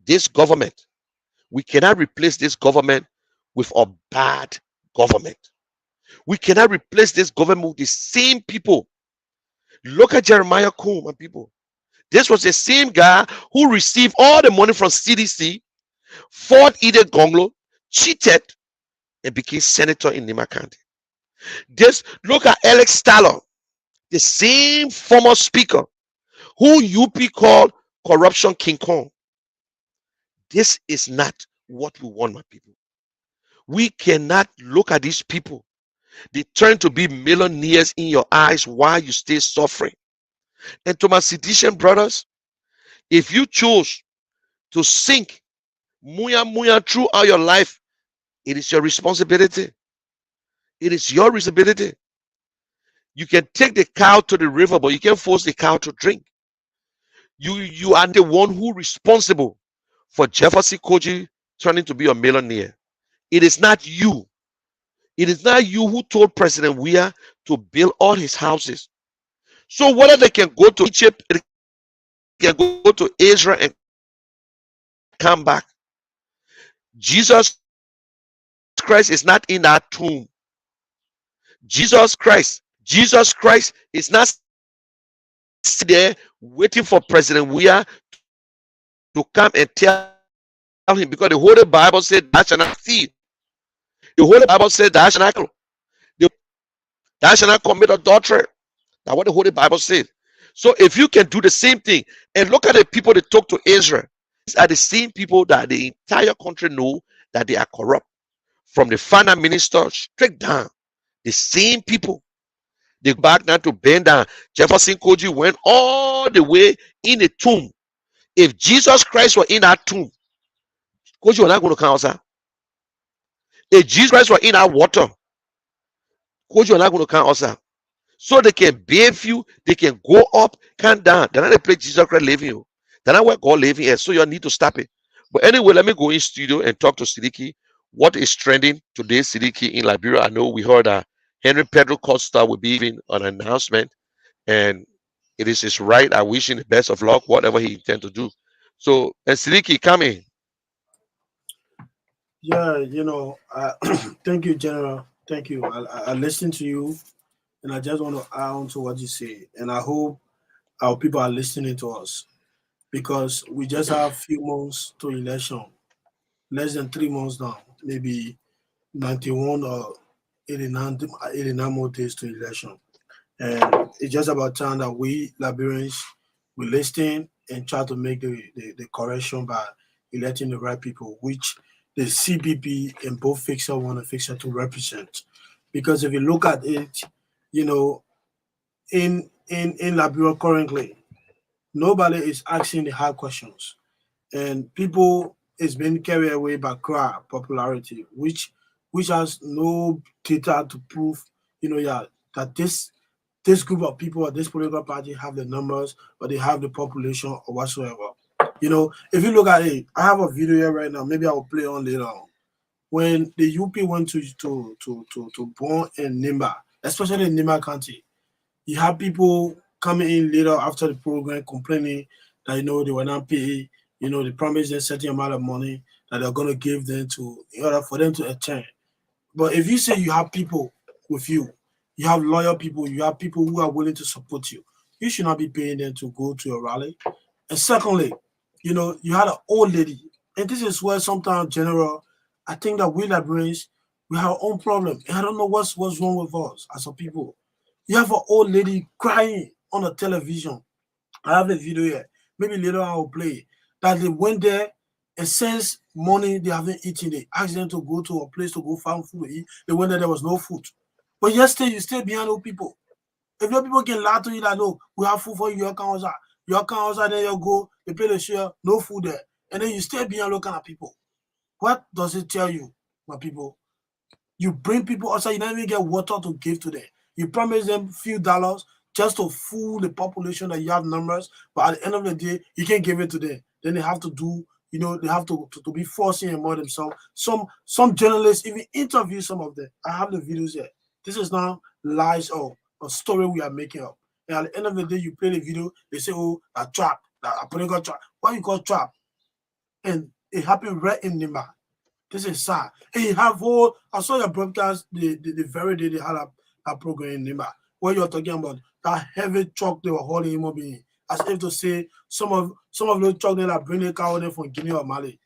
this government, we cannot replace this government with a bad government. We cannot replace this government with the same people. Look at Jeremiah Combs, my people. This was the same guy who received all the money from CDC, fought Edith Gonglo, cheated, and became senator in Nima County. Look at Alex Stallor, the same former speaker who UP called corruption King Kong. This is not what we want, my people. We cannot look at these people. They turn to be millionaires in your eyes while you stay suffering. And to my Sidician brothers, if you choose to sink muya throughout your life, it is your responsibility. It is your responsibility. You can take the cow to the river, but you can't force the cow to drink. You are the one who is responsible for Jefferson Koji turning to be a millionaire. It is not you. It is not you who told President Weah to build all his houses. So whether they can go to Egypt, they can go to Israel and come back. Jesus Christ is not in that tomb. Jesus Christ is not sitting there waiting for President Weah to come and tell him, because the Holy Bible said thou shalt not steal. The Holy Bible said thou shalt not kill. Thou shalt not commit adultery. That's what the Holy Bible said. So if you can do the same thing, and look at the people that talk to Israel, these are the same people that the entire country know that they are corrupt, from the finance minister straight down. The same people. They go back now to bend down. Jefferson Koji went all the way in the tomb. If Jesus Christ were in that tomb, Koji was not going to come outside. If Jesus Christ were in that water, Koji was not going to come outside. So they can bathe you, they can go up, come down. They're not the place Jesus Christ living you. They're not where God living here. So you need to stop it. But anyway, let me go in studio and talk to Siddiqui. What is trending today, Siddiqui, in Liberia? I know we heard that Henry Pedro Costa will be giving an announcement, and it is his right. I wish him the best of luck, whatever he intends to do. So, and Siddiqui, come in. Yeah, thank you, General. Thank you. I listened to you, and I just want to add on to what you say. And I hope our people are listening to us, because we just have a few months to election, less than 3 months now, maybe 91 or 89 more days to election. And it's just about time that we Liberians will listen and try to make the correction by electing the right people, which the CPP and both fixer 1 and fixer 2 represent. Because if you look at it, in Liberia currently, nobody is asking the hard questions, and people is being carried away by crowd popularity, which has no data to prove, that this group of people or this political party have the numbers or they have the population or whatsoever. If you look at it, I have a video here right now. Maybe I will play on later on. When the UP went to born in Nimba, especially in Nimba County, you have people coming in later after the program complaining that they were not paid. They promised them a certain amount of money that they're going to give them in order for them to attend. But if you say you have people with you, you have loyal people, you have people who are willing to support you, you should not be paying them to go to your rally. And secondly, you had an old lady, and this is where sometimes, General, I think that we Liberians, we have our own problem. And I don't know what's wrong with us as a people. You have an old lady crying on the television. I have the video here. Maybe later I will play it. That they went there, and since morning they haven't eaten. They asked them to go to a place to go find food to eat. They went there was no food. But yesterday you stay behind those people. If your people can lie to you that, no, we have food for you, your council, then you go, they pay the share, no food there. And then you stay behind those kind of people. What does it tell you, my people? You bring people outside, you don't even get water to give to them. You promise them a few dollars just to fool the population that you have numbers, but at the end of the day, you can't give it to them. Then they have to do, they have to be forcing and more themselves. Some journalists even interview some of them. I have the videos here. This is now lies or a story we are making up. And at the end of the day, you play the video, they say, oh, a trap, a political trap. Why you call trap? And it happened right in Nimba. This is sad. And you have I saw your broadcast the very day they had a program in Nimba, where you're talking about that heavy truck they were hauling human being. As if to say some of those trucks that are bringing cow in from Guinea or Mali.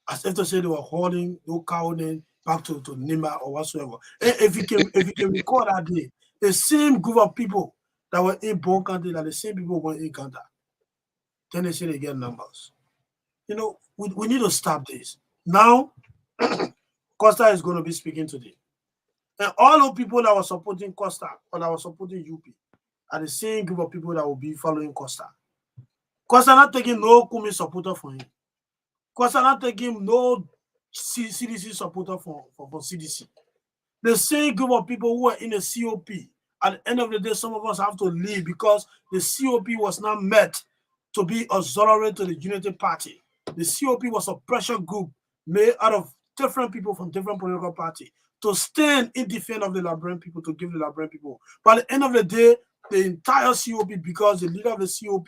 As if to say they were hauling those cow in back to Nimba or whatsoever. And if you can recall that day, the same group of people that were in Bon County, that the same people were in Kanta, then they say they get numbers. We need to stop this. Now, Costa is going to be speaking today. And all the people that were supporting Costa or that were supporting UP are the same group of people that will be following Costa. Costa not taking no Kumi supporter for him. Costa not taking no CDC supporter for CDC. The same group of people who are in the COP, at the end of the day, some of us have to leave because the COP was not met to be auxiliary to the Unity Party. The COP was a pressure group made out of different people from different political parties to stand in defense of the Liberian people, to give the Liberian people. But at the end of the day, the entire COP, because the leader of the COP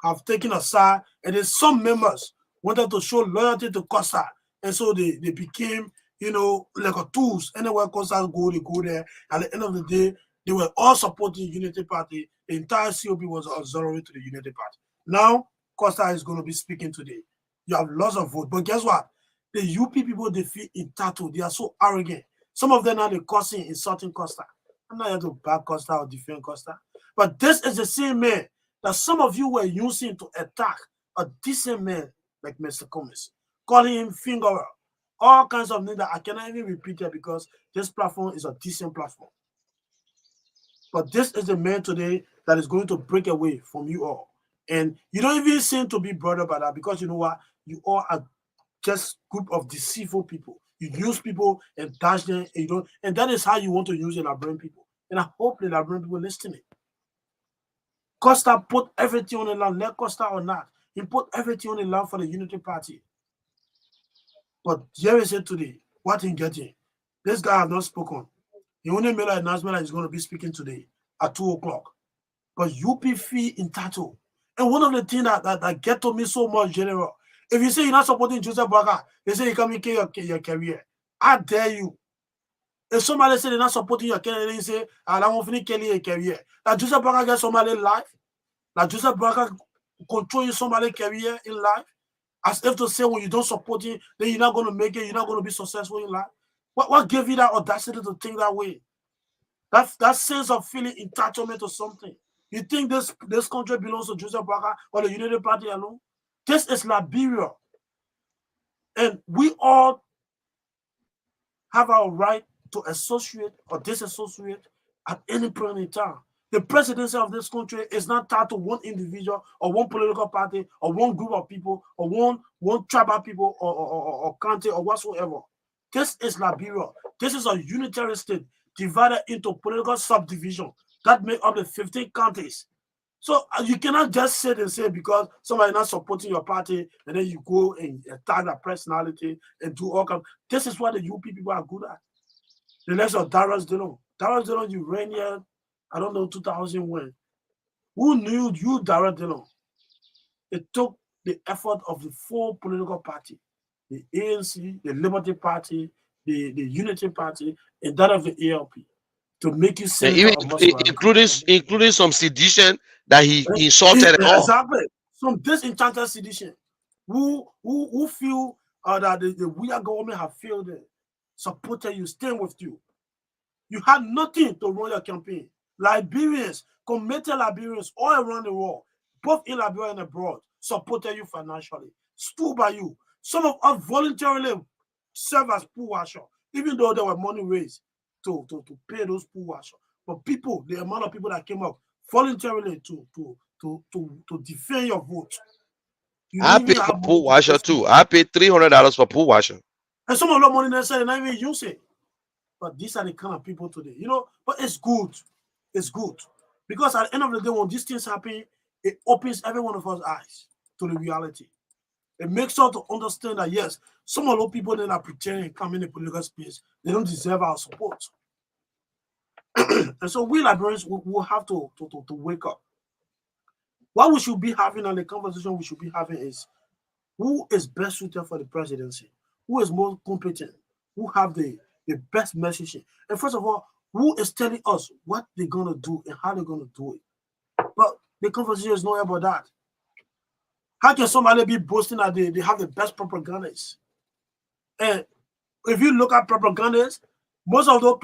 have taken a side, and then some members wanted to show loyalty to Costa, and so they became, like a tools. Anywhere Costa go, they go there. At the end of the day, they were all supporting the Unity Party. The entire COP was auxiliary to the Unity Party. Now, Costa is going to be speaking today. You have lots of votes, but guess what? The UP people, they feel entitled. They are so arrogant. Some of them are cursing, insulting Costa. I'm not here to back Costa or defend Costa. But this is the same man that some of you were using to attack a decent man like Mr. Cummings, calling him fingerer, all kinds of things that I cannot even repeat it because this platform is a decent platform. But this is the man today that is going to break away from you all. And you don't even seem to be bothered by that because you know what? You all are just group of deceitful people. You use people and dash them, and you don't, and that is how you want to use the Liberian people. And I hope the Liberian people listening. Costa put everything on the line, let Costa or not. He put everything on the line for the Unity Party. But here is it today. What in getting? This guy has not spoken. He only made an announcement that he's going to be speaking today at 2 o'clock. But UPF entitled. And one of the things that get to me so much, General, if you say you're not supporting Joseph Boakai, they say you can't kill your career. I dare you. If somebody say they're not supporting your career, they say, I don't want to kill your career. Like Joseph Boakai get somebody's life. Like Joseph Boakai controlling somebody's career in life. As if to say when you don't support him, then you're not going to make it, you're not going to be successful in life. What gave you that audacity to think that way? That sense of feeling entitlement or something. You think this country belongs to Joseph Boakai or the Unity Party alone? This is Liberia. And we all have our right to associate or disassociate at any point in time. The presidency of this country is not tied to one individual or one political party or one group of people or one tribal people or country or whatsoever. This is Liberia. This is a unitary state divided into political subdivisions that make up the 15 counties. So you cannot just sit and say because somebody not supporting your party and then you go and attack that personality and do all kinds. This is what the UP people are good at. The likes of Darius Dillon. Darius Dillon, you ran here, I don't know, 2000 when. Who knew you, Darius Dillon? It took the effort of the 4 political parties, the ANC, the Liberty Party, the Unity Party, and that of the ALP, to make you say including some sedition that he insulted and all. Exactly. Some disenchanted sedition who feel that the weird government have failed them, supported you, staying with you. You had nothing to run your campaign. Liberians, committed Liberians all around the world, both in Liberia and abroad, supported you financially, stood by you. Some of us voluntarily serve as pool washer, even though there were money raised to pay those pool washers. But people, the amount of people that came up voluntarily to defend your vote. I paid for pool washer too. I paid $300 for pool washer. And some of the money they say, not even use it. But these are the kind of people today, you know. But it's good. It's good. Because at the end of the day, when these things happen, it opens every one of us eyes to the reality. It makes us to understand that, yes, some of those people that are pretending to come in the political space, they don't deserve our support. And so we Liberians will have to wake up. What we should be having, and the conversation we should be having is, who is best suited for the presidency? Who is more competent? Who have the best messaging? And first of all, who is telling us what they're going to do and how they're going to do it? But the conversation is not about that. How can somebody be boasting that they have the best propagandists? And if you look at propagandists, most of those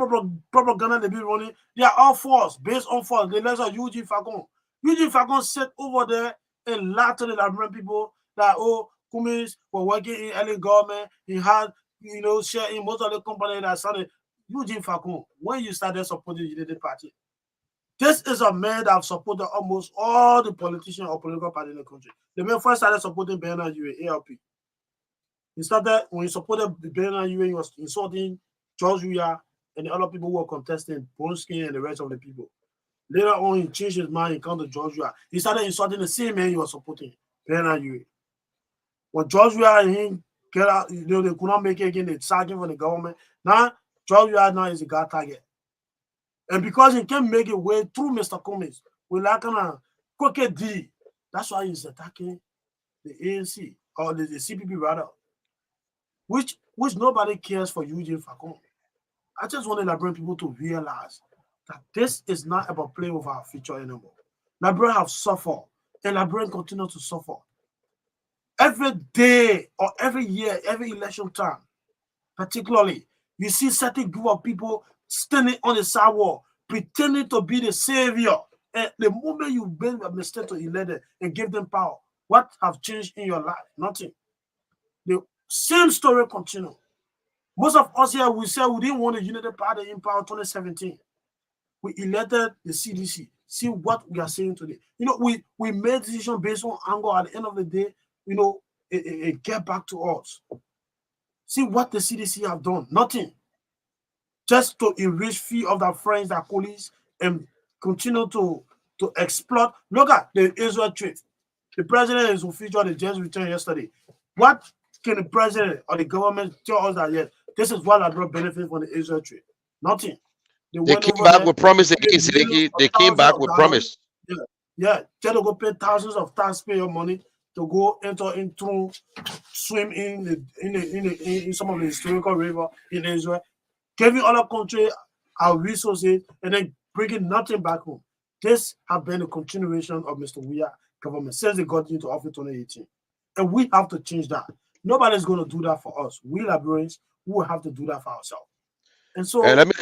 propaganda they be running, they are all false, based on false. The letters of Eugene Facon. Eugene Facon sat over there and lied to the Liberian people that, oh, Cummings were working in early government. He had, share in most of the companies that started. Eugene Facon, when you started supporting the Unity Party, this is a man that have supported almost all the politicians or political parties in the country. The man first started supporting Bernard Yue, ALP. He started, when he supported Bernard Yue, he was insulting George Weah and the other people who were contesting, Bronski and the rest of the people. Later on, he changed his mind and came to George Weah. He started insulting the same man he was supporting, Bernard Yue. When George Weah and him get out, they could not make it again, they sacked him from the government. Now, George Weah now is a guy target. And because he can't make it way through Mr. Cummings, with that kind of crooked deal, that's why he's attacking the ANC, or the CPP rather, which nobody cares for Eugene Facon. I just want the Liberian people to realize that this is not about playing with our future anymore. Liberians have suffered, and Liberians continue to suffer. Every day or every year, every election time, particularly, you see certain group of people standing on the sidewalk, pretending to be the savior And the moment you made a mistake to elect them and give them power, what have changed in your life? Nothing. The same story continue. Most of us here, we said we didn't want the United Party in power 2017. We elected the CDC. See what we are saying today. You know, we made decision based on anger. At the end of the day, you know, it get back to us. See what the CDC have done. Nothing. Just to enrich few of their friends, their colleagues, and continue to exploit. Look at the Israel trade. The president is official. They just returned yesterday. What can the president or the government tell us that yes, this is what I brought benefit from the Israel trade? Nothing. They came back with promise again, Siddiqui. They came back with promise. Yeah, just to go pay thousands of taxpayer money to go into swim in some of the historical river in Israel, giving other countries our resources and then bringing nothing back home. This has been a continuation of Mr. Weah government since they got into office 2018. And we have to change that. Nobody's going to do that for us. We Liberians, we will have to do that for ourselves. And so, let me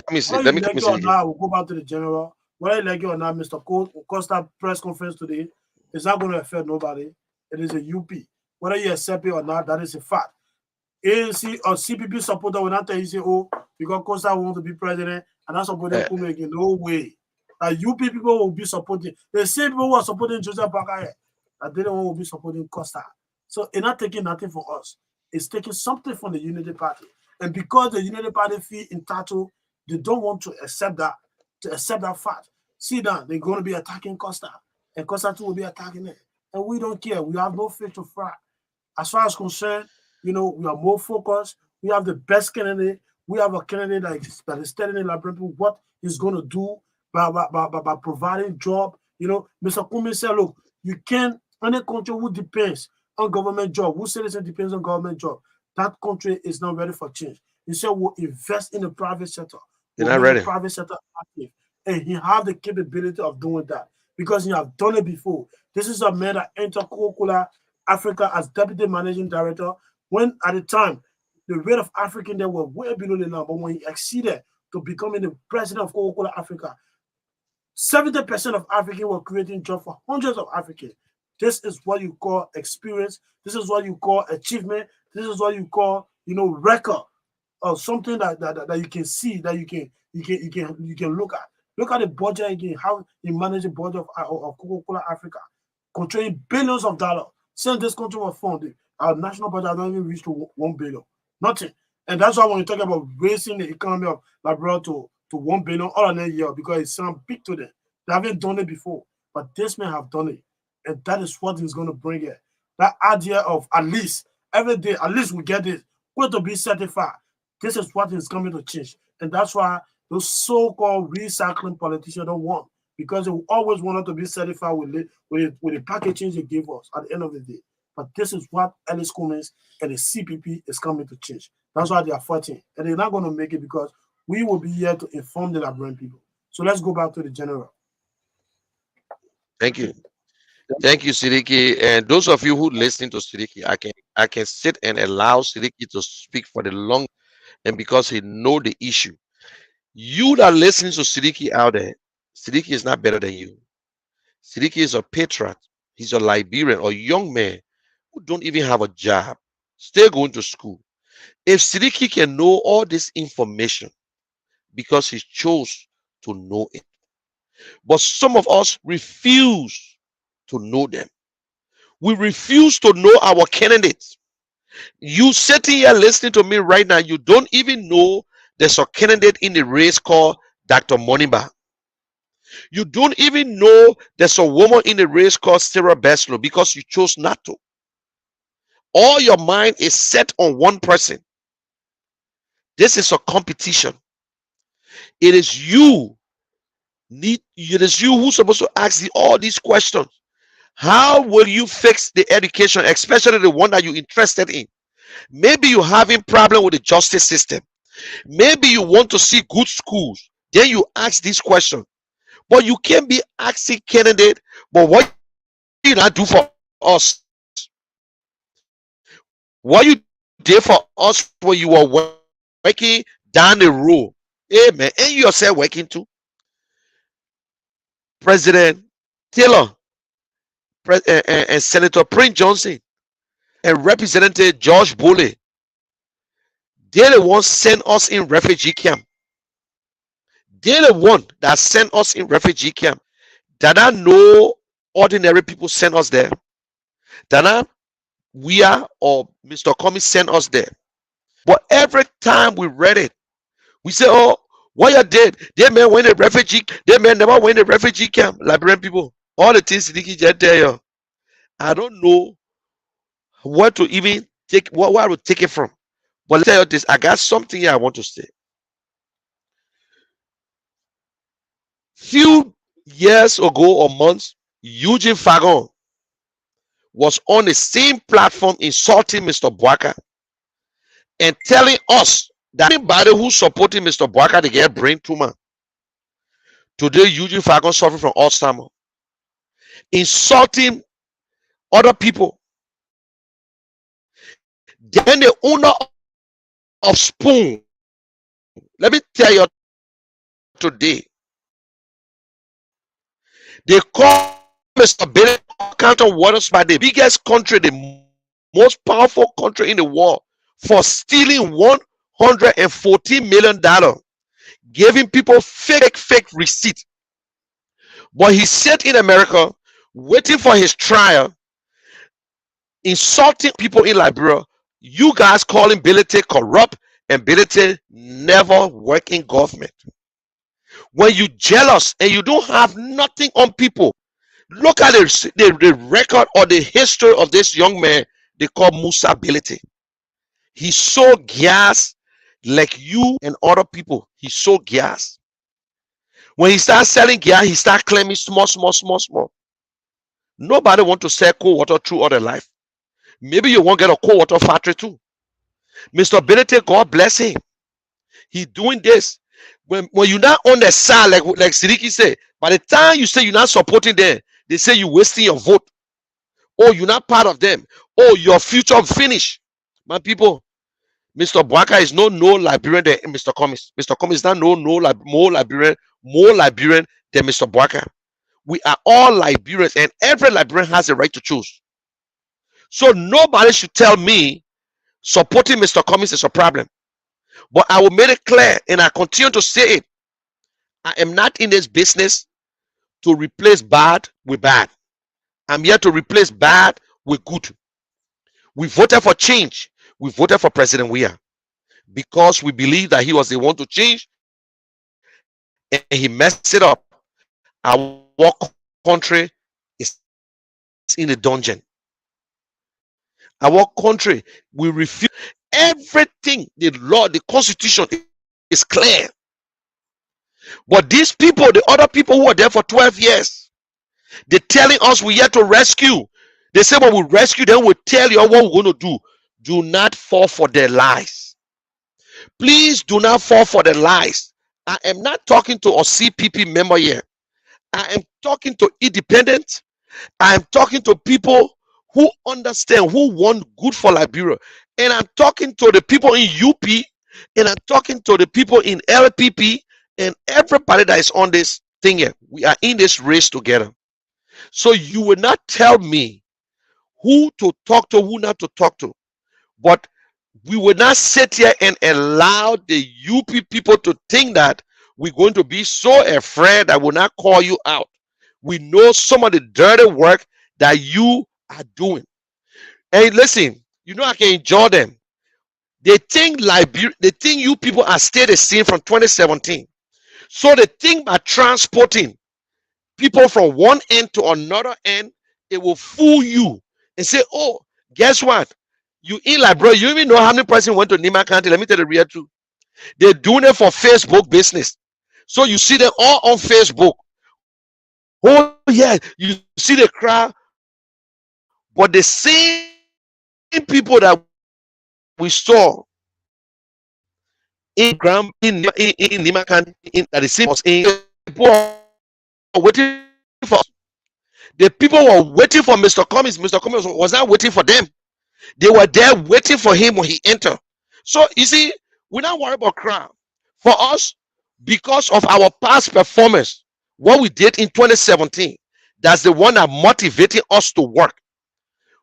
come now, we'll go back to the general. Whether you like it or not, Mr. Costa press conference today is not going to affect nobody. It is a UP. Whether you accept it or not, that is a fact. ANC or CPP supporter will not tell you, say, oh, because Costa want to be president, and that's supporting Kume again. No way. UP people will be supporting. The same people who are supporting Joseph Bakare, that they don't want to be supporting Costa. So it's not taking nothing from us. It's taking something from the Unity Party. And because the Unity Party feel entitled, they don't want to accept that fact. See that they're going to be attacking Costa, and Costa too will be attacking it. And we don't care. We have no fish to fry. As far as concerned, you know, we are more focused. We have the best candidate. We have a candidate that is telling the Liberian people what he's going to do by providing job. You know, Mr. Kume said, look, you can't, any country who depends on government job, who citizen depends on government job, that country is not ready for change. He said we'll invest in the private sector. They're not ready. The private sector active. And he have the capability of doing that because he have done it before. This is a man that entered Coca-Cola Africa as deputy managing director when at the time the rate of African there were way below the number. But when he exceeded to becoming the president of Coca-Cola Africa, 70% of Africans were creating jobs for hundreds of Africans. This is what you call experience. This is what you call achievement. This is what you call, you know, record of something that you can see, that you can look at. Look at the budget again, how you manage the budget of Coca-Cola Africa, controlling billions of dollars. Since this country was formed, our national budget has not even reached to 1 billion. Nothing. And that's why when you talk about raising the economy of Liberia to 1 billion all in a year, because it sounds big to them. They haven't done it before, but this man have done it. And that is what is going to bring it. That idea of at least every day, at least we get it, going to be certified. This is what is coming to change. And that's why those so-called recycling politicians don't want, because they always wanted to be certified with the packaging they gave us at the end of the day. But this is what Ellis Cummings and the CPP is coming to change. That's why they are fighting. And they're not going to make it because we will be here to inform the Liberian people. So let's go back to the general. Thank you. Thank you, Siddiqui. And those of you who listen to Siddiqui, I can sit and allow Siddiqui to speak for the long, and because he know the issue. You that listening to Siddiqui out there, Siddiqui is not better than you. Siddiqui is a patriot. He's a Liberian or young man who don't even have a job, still going to school. If Siddiqui can know all this information because he chose to know it, but some of us refuse to know them. We refuse to know our candidates. You sitting here listening to me right now, you don't even know there's a candidate in the race called Dr. Moniba. You don't even know there's a woman in the race called Sarah Beslow because you chose not to. All your mind is set on one person. This is a competition. It is you who's supposed to ask all these questions. How will you fix the education, especially the one that you're interested in? Maybe you're having problem with the justice system. Maybe you want to see good schools. Then you ask this question. But you can't be asking candidate, but what you not do for us? What you did for us when you were working down the road? Hey man, ain't you yourself working too? President Taylor, and Senator Prince Johnson, and Representative George Bulley, they're the ones sent us in refugee camp. They're the one that sent us in refugee camp. That I know ordinary people sent us there. That I, we are, or Mr. Cummings sent us there. But every time we read it, we say, oh, what you did? They men went in refugee, they men never went in refugee camp. Liberian people, all the things Sidiki just tell you. I don't know where to even take, where I would take it from. But let me tell you this, I got something here I want to say. Few years ago or months, Eugene Fagon was on the same platform insulting Mr. Bouaka and telling us that anybody who supported Mr. Bouaka to get brain tumor. Today, Eugene Fagon suffering from Alzheimer's, insulting other people. Then the owner of Spoon, let me tell you today, they call Mr. Billy Carlton Waters by the biggest country, the most powerful country in the world, for stealing $114 million, giving people fake receipt. But he sat in America waiting for his trial, insulting people in Liberia. You guys calling Billy T corrupt and Billy T never work in government. When you jealous and you don't have nothing on people, look at the record or the history of this young man they call Musa Billy T. He's so gas like you and other people. He's so gas. When he starts selling gas, he starts claiming small. Nobody want to sell cold water through all their life. Maybe you won't get a cold water factory too. Mr. Billy T, God bless him. He's doing this. When you're not on the side, like Sidiki said, by the time you say you're not supporting them, they say you're wasting your vote. Or you're not part of them. Or your future finished. My people, Mr. Bouaka is no Liberian than Mr. Cummings. Mr. Cummings is not more Liberian than Mr. Bouaka. We are all Liberians, and every Liberian has a right to choose. So nobody should tell me supporting Mr. Cummings is a problem. But I will make it clear, and I continue to say it. I am not in this business to replace bad with bad. I'm here to replace bad with good. We voted for change. We voted for President Weah because we believe that he was the one to change, and he messed it up. Our country is in the dungeon. Our country, we refuse everything. The law, the constitution is clear. But these people, the other people who are there for 12 years, they're telling us we're here to rescue. They say when we rescue them, we'll tell you what we're going to do. Do not fall for their lies. Please do not fall for the lies. I am not talking to a CPP member here. I am talking to independent. I am talking to people who understand, who want good for Liberia. And I'm talking to the people in UP, and I'm talking to the people in LPP, and everybody that is on this thing here. We are in this race together. So you will not tell me who to talk to, who not to talk to. But we will not sit here and allow the UP people to think that we're going to be so afraid that we'll not call you out. We know some of the dirty work that you are doing. Hey, listen, you know I can enjoy them. They think you people are still the same from 2017. So they think by transporting people from one end to another end, it will fool you and say, oh, guess what? You in Liberia, you even know how many person went to Nima County. Let me tell you the real truth. They're doing it for Facebook business. So you see them all on Facebook. Oh, yeah, you see the crowd. But the same people that we saw in Nima County, that the same was in, people are waiting for. The people were waiting for Mr. Cummings. Mr. Cummings was not waiting for them. They were there waiting for him when he entered. So you see, we're not worried about crowd. For us, because of our past performance, what we did in 2017, that's the one that motivated us to work.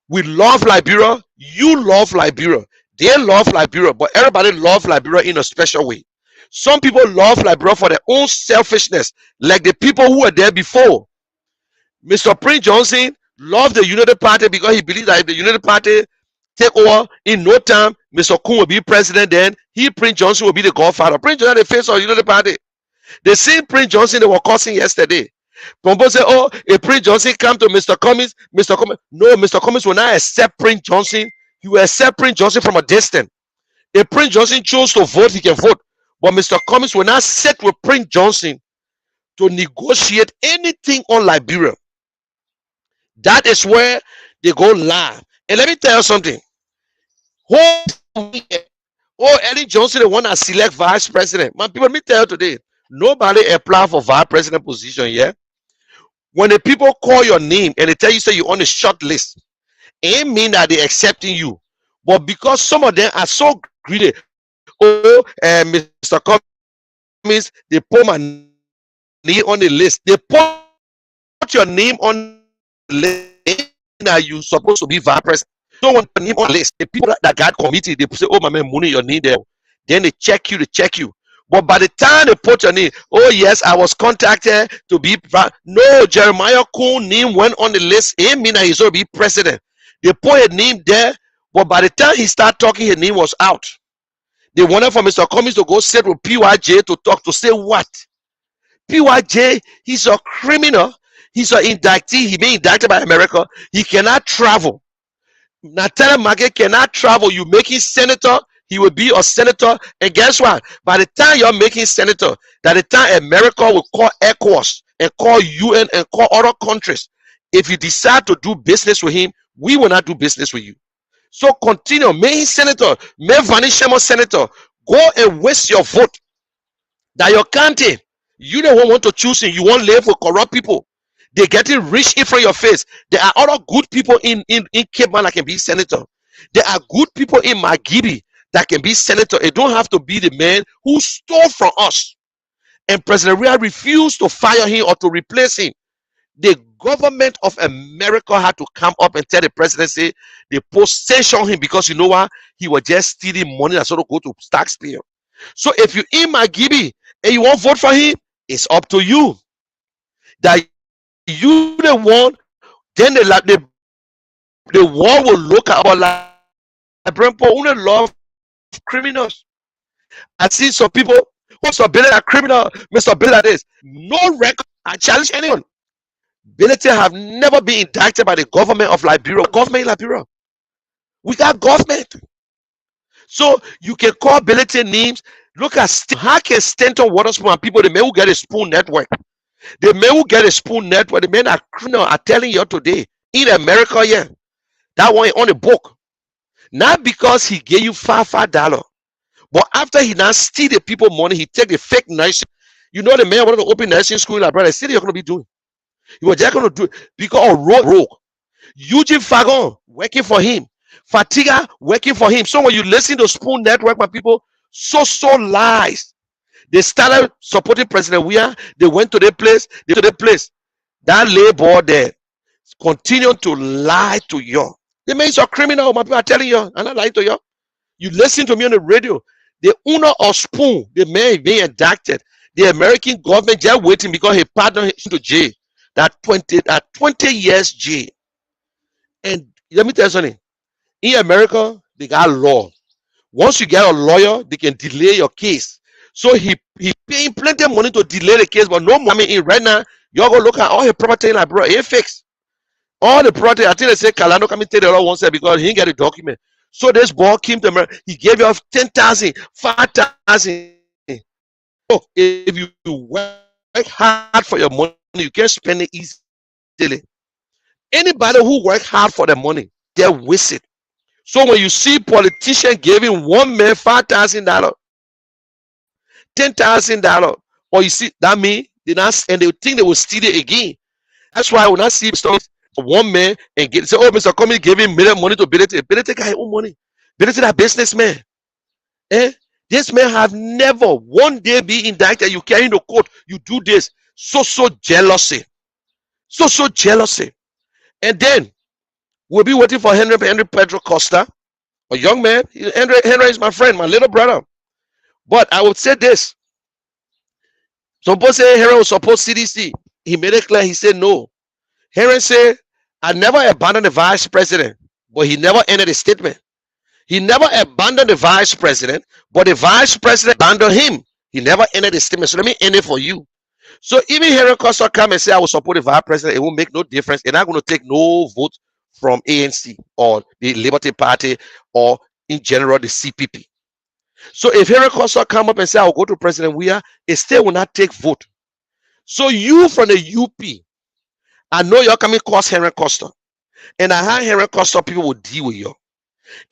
We love Liberia. You love Liberia. They love Liberia, but everybody love Liberia in a special way. Some people love Liberia for their own selfishness, like the people who were there before. Mr. Prince Johnson loved the United Party because he believed that if the United Party take over in no time, Mr. Kun will be president. Then Prince Johnson, will be the godfather. Prince Johnson, the face of the United Party. The same Prince Johnson they were cursing yesterday. People say, oh, if Prince Johnson come to Mr. Cummings, no, Mr. Cummings will not accept Prince Johnson. He will accept Prince Johnson from a distance. If Prince Johnson chose to vote, he can vote. But Mr. Cummings will not sit with Prince Johnson to negotiate anything on Liberia. That is where they go live. And let me tell you something. Eddie Johnson, the one that select vice president. Man, people, let me tell you today, nobody apply for vice president position, yeah? When the people call your name and they tell you, say you're on the short list, it mean that they're accepting you. But because some of them are so greedy, Mr. Cummings, they put my name on the list. They put your name on the list that you're supposed to be vice president. Don't want your name on the list. The people that got committee, they say, oh, my man, money, your name there. Then they check you. But by the time they put your name, oh yes, I was contacted to be. No, Jeremiah Kun name went on the list. It mean that he's going to be president. They put his name there, but by the time he started talking, his name was out. They wanted for Mr. Cummings to go sit with PYJ to talk, to say what? PYJ, he's a criminal. He's an indictee. He been indicted by America. He cannot travel. Natalia Market cannot travel. You make him senator, he will be a senator. And guess what? By the time you're making senator, that the time America will call ECOWAS and call UN and call other countries, if you decide to do business with him, we will not do business with you. So continue. Make him senator. Make Vanishemo senator. Go and waste your vote. That your country, you don't want to choose him. You won't live with corrupt people. They're getting rich in front of your face. There are other good people in Cape Man that can be senator. There are good people in Magibi that can be senator. It don't have to be the man who stole from us. And President Ria refused to fire him or to replace him. The government of America had to come up and tell the presidency they post-sanction him because you know what? He was just stealing money that sort of go to taxpayer. So if you in Magibi and you won't vote for him, it's up to you. That you the one, then the world will look at our life. Love criminals. I see some people who Mr. Billy a criminal, Mr. Billy like this. No record. I challenge anyone. Billy have never been indicted by the government of Liberia. Government in Liberia. We got government. So you can call Billy names. Look at how can Stanton Waterspoon and people, the men who get a spoon network. The men who get a spoon network, the men are criminal are telling you today in America, yeah. That one on the book. Not because he gave you $5, but after he now steal the people money, he take the fake nursing. You know the man wanted to open nursing school in Liberia. Say you're going to be doing. He was just going to do it because of rogue. Eugene Fagon working for him. Fatiga working for him. So when you listen to Spoon Network, my people, so lies. They started supporting President Weah. They went to their place. That labor there continue to lie to you. They mean you're criminal. My people are telling you. I'm not lying to you. You listen to me on the radio. The owner of Spoon, the man being indicted. The American government just waiting because he pardoned him to jail. That 20 years jail. And let me tell you something. In America, they got law. Once you get a lawyer, they can delay your case. So he paying plenty of money to delay the case, but no money in right now. You're going to look at all his property in Liberia. It's fixed. All the property, I think they say Kalano come and take the law once because he didn't get a document. So this boy came to America. He gave you 10,000, 5,000. Look, if you work hard for your money, you can't spend it easily. Anybody who works hard for the money, they waste it. So when you see politicians giving one man $5,000, $10,000, or you see that means they not, and they think they will steal it again. That's why when I see stories of one man and say, oh, Mr. Cummings giving million money to Billy. Billy got his own money. Billy that businessman. This man have never one day be indicted. You carry the court. You do this. So jealousy. So jealousy. And then we'll be waiting for Henry Pedro Costa, a young man. Henry is my friend, my little brother. But I would say this. Suppose say Henry will support CDC. He made it clear. He said no. Henry said, I never abandoned the vice president, but he never ended a statement. He never abandoned the vice president, but the vice president abandoned him. He never ended a statement. So let me end it for you. So even Henry Costa come and say I will support the vice president, it won't make no difference. They're not going to take no vote from ANC or the Liberty Party or in general the CPP. So if Henry Costa come up and say I will go to President Weah, it still will not take vote. So you from the UP, I know you're coming across Henry Costa, and I heard Henry Costa people will deal with you,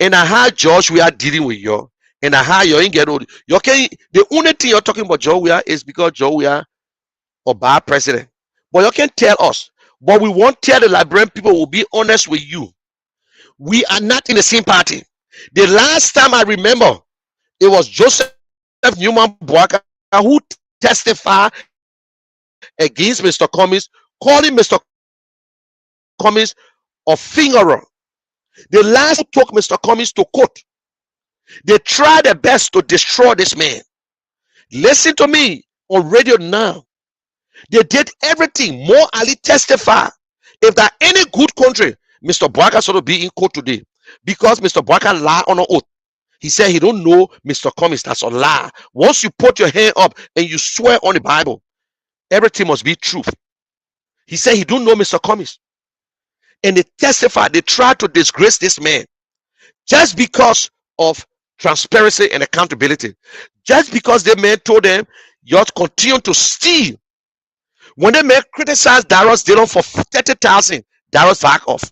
and I heard George Weah dealing with you, and I heard you ain't get old. You can the only thing you're talking about George Weah is because George Weah or bad president, but you can tell us. But we won't tell the Liberian people. Will be honest with you. We are not in the same party. The last time I remember, it was Joseph Newman Boaka who testified against Mr. Cummings, calling Mr. Cummings a fingerer. The last took Mr. Cummings to court. They tried their best to destroy this man. Listen to me on radio now. They did everything. More Ali testified. If there any good country, Mr. Boaka should be in court today because Mr. Boaka lied on an oath. He said he don't know Mr. Cummings. That's a lie. Once you put your hand up and you swear on the Bible, everything must be truth. He said he don't know Mr. Cummings. And they testified. They tried to disgrace this man just because of transparency and accountability. Just because the man told them, you continue to steal. When they may criticize Darius Dillon for 30,000, Darius back off.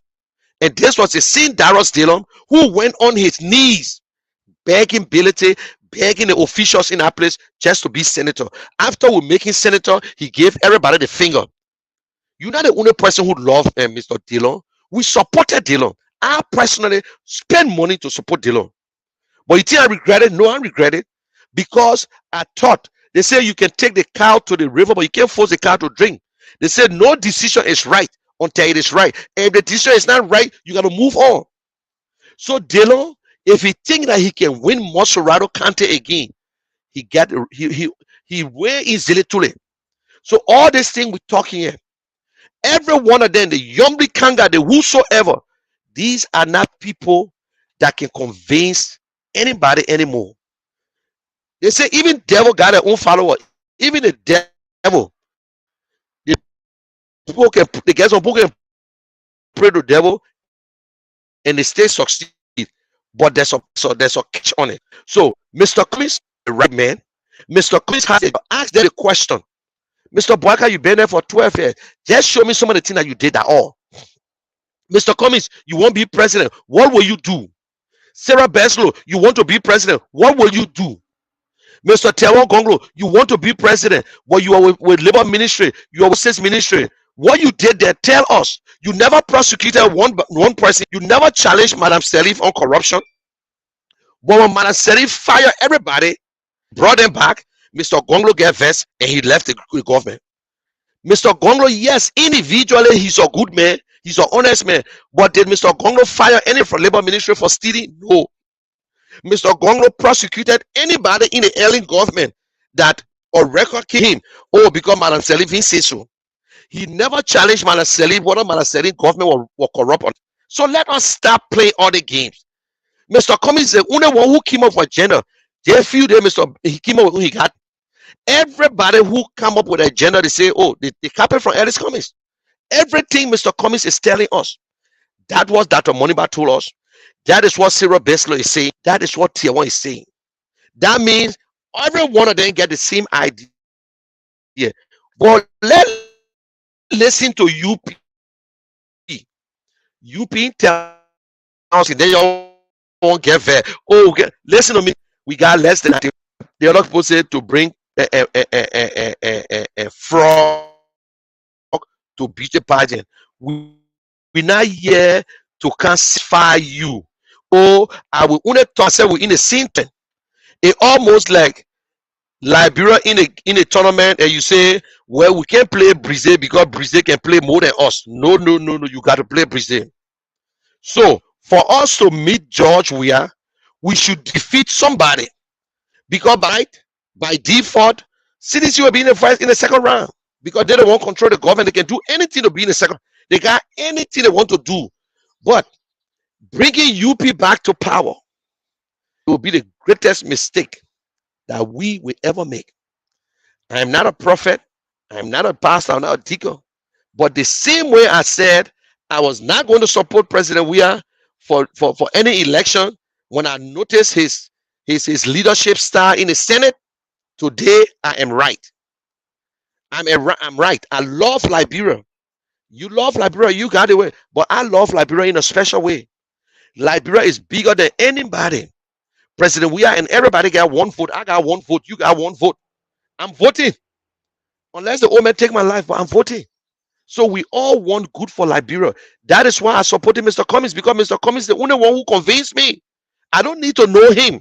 And this was the same Darius Dillon who went on his knees begging Bility, begging the officials in our place just to be senator. After we make him senator, he gave everybody the finger. You're not the only person who loved Mr. Dillon. We supported Dillon. I personally spent money to support Dillon. But you think I regret it? No, I regret it. Because I thought, they say you can take the cow to the river, but you can't force the cow to drink. They said no decision is right until it is right. And if the decision is not right, you got to move on. So Dillon, if he think that he can win Monserrato County again, he way easily to it. So all this thing we're talking here, every one of them, the Yombi Kanga, the whosoever, these are not people that can convince anybody anymore. They say even devil got their own follower. Even the devil, the get some people can pray to the devil and they still succeed. But there's a catch on it. So Mr. Cummings, the right man, Mr. Cummings has to ask them a question. Mr. Boaka, you've been there for 12 years. Just show me some of the things that you did at all. Mr. Cummings, you won't be president. What will you do? Sarah Beslow, you want to be president. What will you do? Mr. Teron Gonglo, you want to be president, but you are with Labor Ministry, you are with State Ministry. What you did there, tell us. You never prosecuted one person. You never challenged Madam Serif on corruption. But when Madam Serif fired everybody, brought them back, Mr. Gonglo get vexed and he left the government. Mr. Gonglo, yes, individually he's a good man, he's an honest man. But did Mr. Gonglo fire any from Labor Ministry for stealing? No. Mr. Gonglo prosecuted anybody in the early government that or record him. Oh, because Madam Serif didn't say so. He never challenged Madam Serif whether Madam Serif government were corrupt. So let us stop playing all the games. Mr. Cummings is the only one who came up with agenda. There few days, he came up with who he got. Everybody who come up with an agenda, they say, oh, they copied from Ellis Cummings. Everything Mr. Cummings is telling us. That was Dr. Moniba told us. That is what Sarah Beslow is saying. That is what Tier 1 is saying. That means every one of them get the same idea. Yeah. But let's listen to UP. UP tells us they all won't get fair. Oh, okay. Listen to me. We got less than that. The other people say to bring a frog to beat the pageant. We're not here to classify you. Oh, I will only talk say we're in the same thing. It almost like Liberia in a tournament and you say, well, we can't play Brazil because Brazil can play more than us. No, you got to play Brazil. So for us to meet George Weah, we should defeat somebody, because by default, CDC will be in the second round because they don't want to control the government. They can do anything to be in the second. They got anything they want to do, but bringing UP back to power will be the greatest mistake that we will ever make. I am not a prophet. I am not a pastor. I'm not a deacon. But the same way I said I was not going to support President Weah for any election when I noticed his leadership style in the Senate, today I am right. I'm right. I love Liberia. You love Liberia, you got it. But I love Liberia in a special way. Liberia is bigger than anybody. President Weah and everybody got one vote. I got one vote. You got one vote. I'm voting. Unless the old man take my life, but I'm voting. So we all want good for Liberia. That is why I supported Mr. Cummings, because Mr. Cummings is the only one who convinced me. I don't need to know him.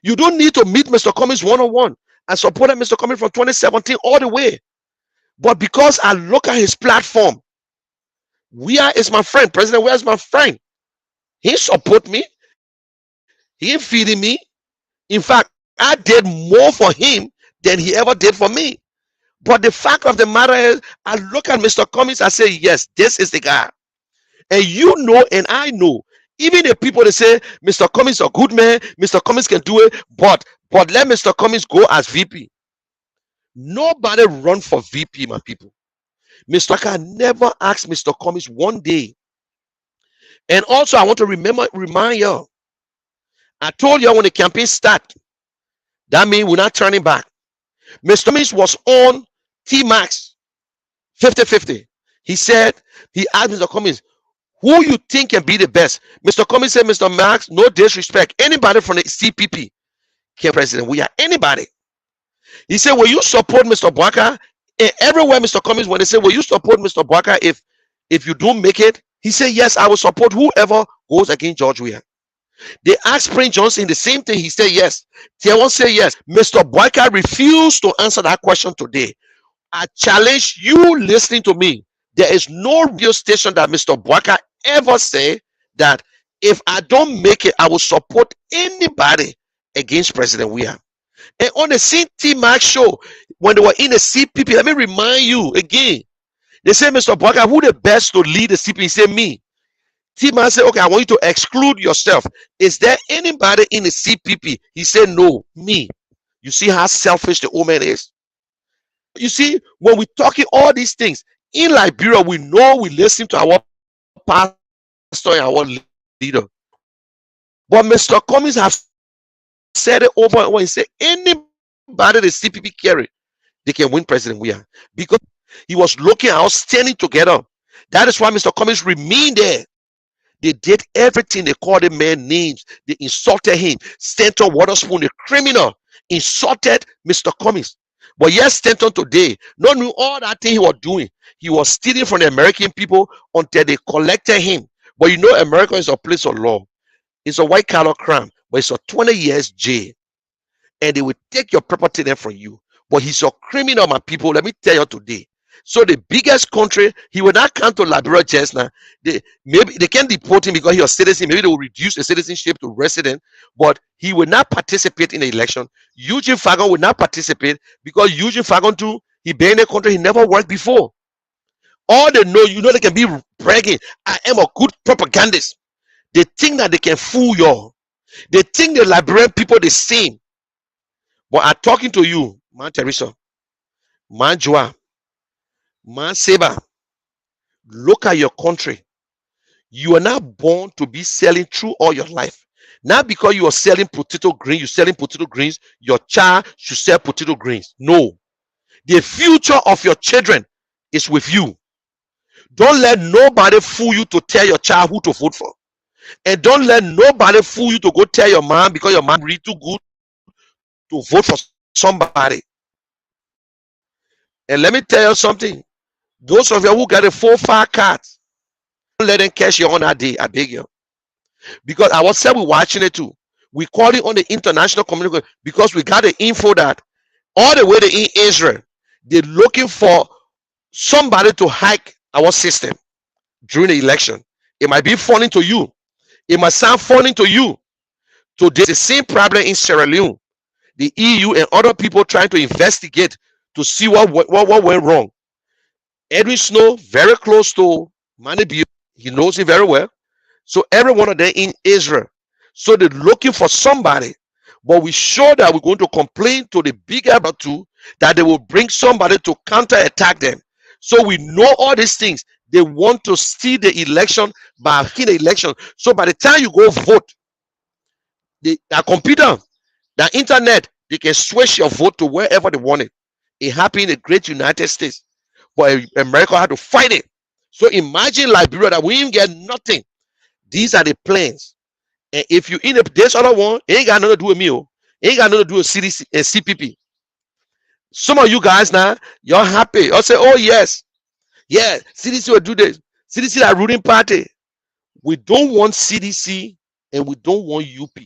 You don't need to meet Mr. Cummings one-on-one. I supported Mr. Cummings from 2017 all the way. But because I look at his platform, Weah is my friend. President Weah is my friend. He support me. He ain't feeding me. In fact, I did more for him than he ever did for me. But the fact of the matter is, I look at Mr. Cummings, I say, yes, this is the guy. And you know, and I know, even the people that say, Mr. Cummings is a good man, Mr. Cummings can do it, but let Mr. Cummings go as VP. Nobody run for VP, my people. Mr. Carter never asked Mr. Cummings one day. And also, I want to remind you, I told you when the campaign started, that means we're not turning back. Mr. Cummings was on T-Max 50-50. He said, he asked Mr. Cummings, who you think can be the best? Mr. Cummings said, Mr. Max, no disrespect, anybody from the CPP can president. We are anybody. He said, will you support Mr. Bwaka? And everywhere Mr. Cummings, when they say, will you support Mr. Bwaka if you don't make it? He said, yes, I will support whoever goes against George Weah. They asked Prince Johnson the same thing. He said yes. Tiawan said yes. Mr. Bwaka refused to answer that question today. I challenge you listening to me. There is no radio station that Mr. Bwaka ever say that if I don't make it, I will support anybody against President Weah. And on the T-Max show, when they were in the CPP, let me remind you again. They say, Mr. Bwaka, who the best to lead the CPP? He said, me. T-Man said, okay, I want you to exclude yourself. Is there anybody in the CPP? He said, no, me. You see how selfish the old man is? You see, when we're talking all these things, in Liberia, we know we listen to our pastor and our leader. But Mr. Cummings has said it over and over. He said, anybody the CPP carry, they can win President Weah. Because he was looking at us standing together. That is why Mr. Cummings remained there. They did everything. They called the man names. They insulted him. Stanton Waterspoon, the criminal, insulted Mr. Cummings. But yes, Stanton today, not knew all that thing he was doing. He was stealing from the American people until they collected him. But you know, America is a place of law. It's a white collar crime, but it's a 20 years jail. And they will take your property then from you. But he's a criminal, my people. Let me tell you today. So the biggest country, he will not come to Liberia just now. Maybe they can deport him because he was a citizen. Maybe they will reduce the citizenship to resident, but he will not participate in the election. Eugene Fagon will not participate because Eugene Fagon too, he been in the country, he never worked before. All they know, you know, they can be bragging, I am a good propagandist. They think that they can fool you. They think the Liberian people the same. But I'm talking to you, Man Teresa, Man Joa, Man Seba, look at your country. You are not born to be selling through all your life. Not because you are selling potato greens, you're selling potato greens, your child should sell potato greens. No. The future of your children is with you. Don't let nobody fool you to tell your child who to vote for. And don't let nobody fool you to go tell your mom because your mom read too good to vote for somebody. And let me tell you something. Those of you who got a 4-5 cards, don't let them cash you on that day. I beg you. Because I was said we're watching it too. We call it on the international community because we got the info that all the way in Israel, they're looking for somebody to hack our system during the election. It might be funny to you. It might sound funny to you. Today, the same problem in Sierra Leone. The EU and other people trying to investigate to see what went wrong. Edwin Snow, very close to Manny Bio, he knows him very well. So every one of them in Israel. So they're looking for somebody. But we're sure that we're going to complain to the bigger two that they will bring somebody to counterattack them. So we know all these things. They want to steal the election by hacking the election. So by the time you go vote, the computer, the internet, they can switch your vote to wherever they want it. It happened in the great United States. But America had to fight it. So imagine Liberia that we didn't get nothing. These are the plans. And if you in this other one, it ain't got nothing to do with me. It ain't got nothing to do with CDC and CPP. Some of you guys now, you're happy. I'll say, oh yes. Yeah, CDC will do this. CDC are ruling party. We don't want CDC and we don't want UP.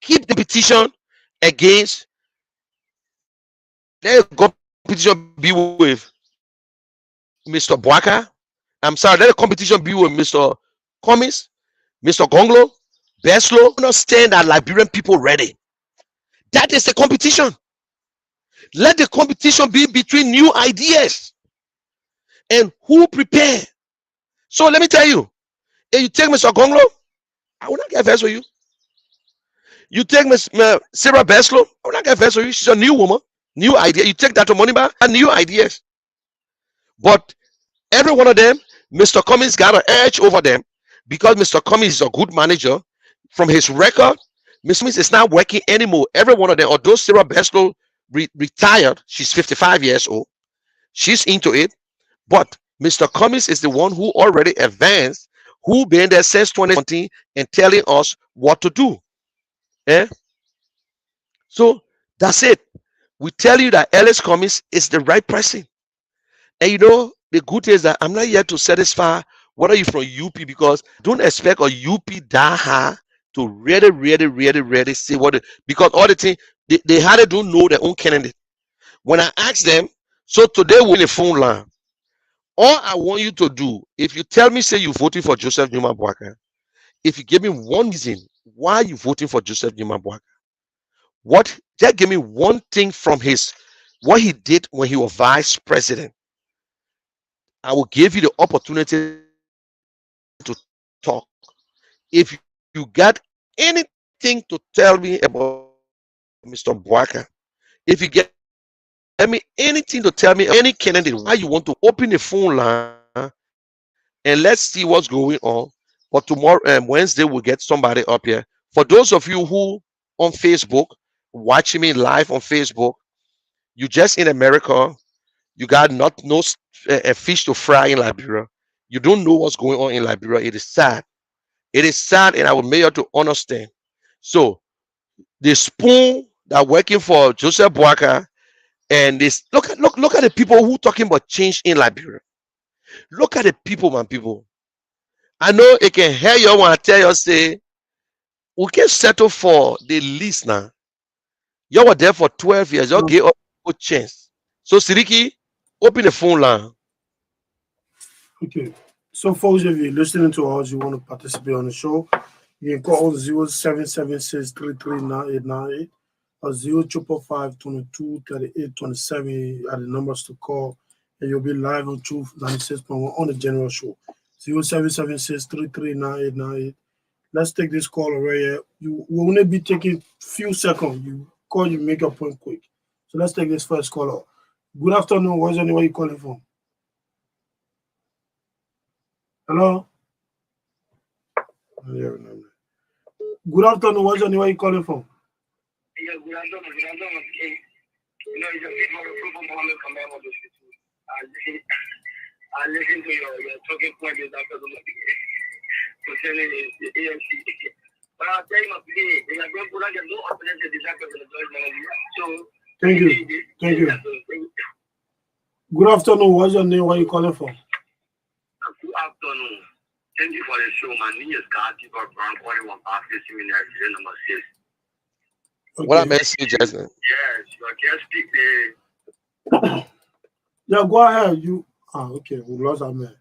Keep the petition against. Let the competition be with Mr. Boaka. I'm sorry, let the competition be with Mr. Cummings, Mr. Gonglo, Beslo. Understand that Liberian people ready. That is the competition. Let the competition be between new ideas and who prepare. So let me tell you, if you take Mr. Gonglo, I will not get versed with you. You take Miss Sarah Beslo, I will not get versed with you. She's a new woman, new idea. You take that to Money Bar and new ideas. But every one of them, Mr. Cummings got an edge over them because Mr. Cummings is a good manager. From his record, Mr. Cummings is not working anymore. Every one of them, although Sarah Beslo retired, she's 55 years old. She's into it. But Mr. Cummings is the one who already advanced, who been there since 2020 and telling us what to do. Eh? So that's it. We tell you that Ellis Cummings is the right person. And you know, the good thing is that I'm not here to satisfy whether you're from UP, because don't expect a UP daha to really say what because all the thing they hardly don't know their own candidate. When I ask them, so today we're in a phone line. All I want you to do, if you tell me, say you're voting for Joseph Newman Boaka, if you give me one reason why you're voting for Joseph Newman Boaka, just give me one thing from what he did when he was vice president. I will give you the opportunity to talk. If you got anything to tell me about Mr. Boaka, if you get me anything to tell me, any candidate, why you want to open the phone line and let's see what's going on. But tomorrow and Wednesday, we'll get somebody up here. For those of you who on Facebook, watching me live on Facebook, you just in America, you got no fish to fry in Liberia. You don't know what's going on in Liberia. It is sad. It is sad, and I will make you to understand. So the spoon that working for Joseph Boaka, and this look at the people who talking about change in Liberia. Look at the people, man, people. I know it can hear you when I tell you, say, we can settle for the least now. You were there for 12 years. You gave up a chance. So Siriki, open the phone line. Okay. So folks, if you're listening to us, you want to participate on the show, you can call 0776339898 or 0555223827 are the numbers to call, and you'll be live on Truth 96.1 on the general show. 0776339898. Let's take this call already. You will only be taking few seconds. You call, you make your point quick. So let's take this first caller. Good afternoon. What's your name? Where you calling from? Hello? Good afternoon. What's your name? Where you calling from? Yeah, good afternoon. You know, it's a bit more approval Mohammed Kamel of the city. I listen to your talking point this afternoon concerning the ANC. But I'll tell you my play. They are going to get no opponent to this afternoon. So, thank you. Thank you. Good afternoon. What's your name? Where you calling from? Good afternoon. Thank you for the show. My name is Kati for Brown 41 Office Seminary, number 6. What I messed you, Jason? Yes, your guest speak the. Yeah, go ahead. You. Okay. We lost our man.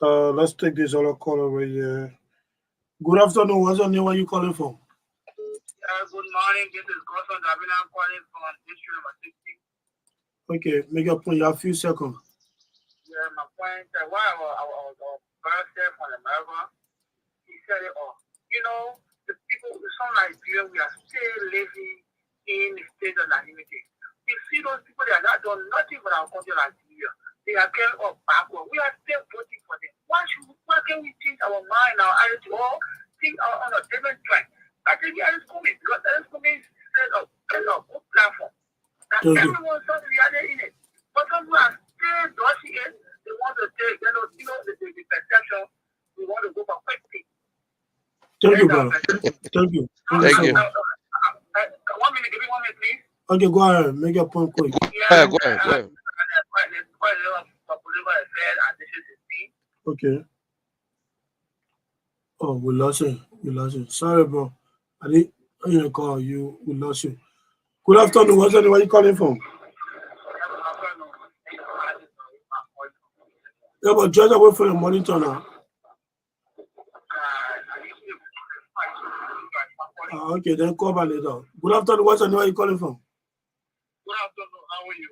Let's take this other caller right here. Good afternoon. What's your name? Where you calling from? Good morning. This is Goson Davina calling from District number 60. Okay, make your point. You have a few seconds. Yeah, my point. Why our birthday from America, he said it all. You know, the people, some Nigeria, we are still living in the state of anonymity. You see those people that are not done nothing for our country, Nigeria. They are getting up backward. We are still voting for them. Why can't we change our mind, our attitude, or think on a different track? I think that is coming because that is coming instead of good platform. That everyone saw the other in it. But some are still dodging it. They want to take, the perception. We want to go for quick things. Thank you, brother. Thank you. Thank you. 1 minute, give me 1 minute, please. Okay, go ahead. Make your point quick. Yeah, go ahead. Okay. Oh, we lost you. Sorry, bro. I didn't call you. We lost you. Good afternoon. What's your name? Where you calling from? Yeah, but just away from the monitor now. Okay, then call back later. Good afternoon. What's your name? Where you calling from? Good afternoon. How are you?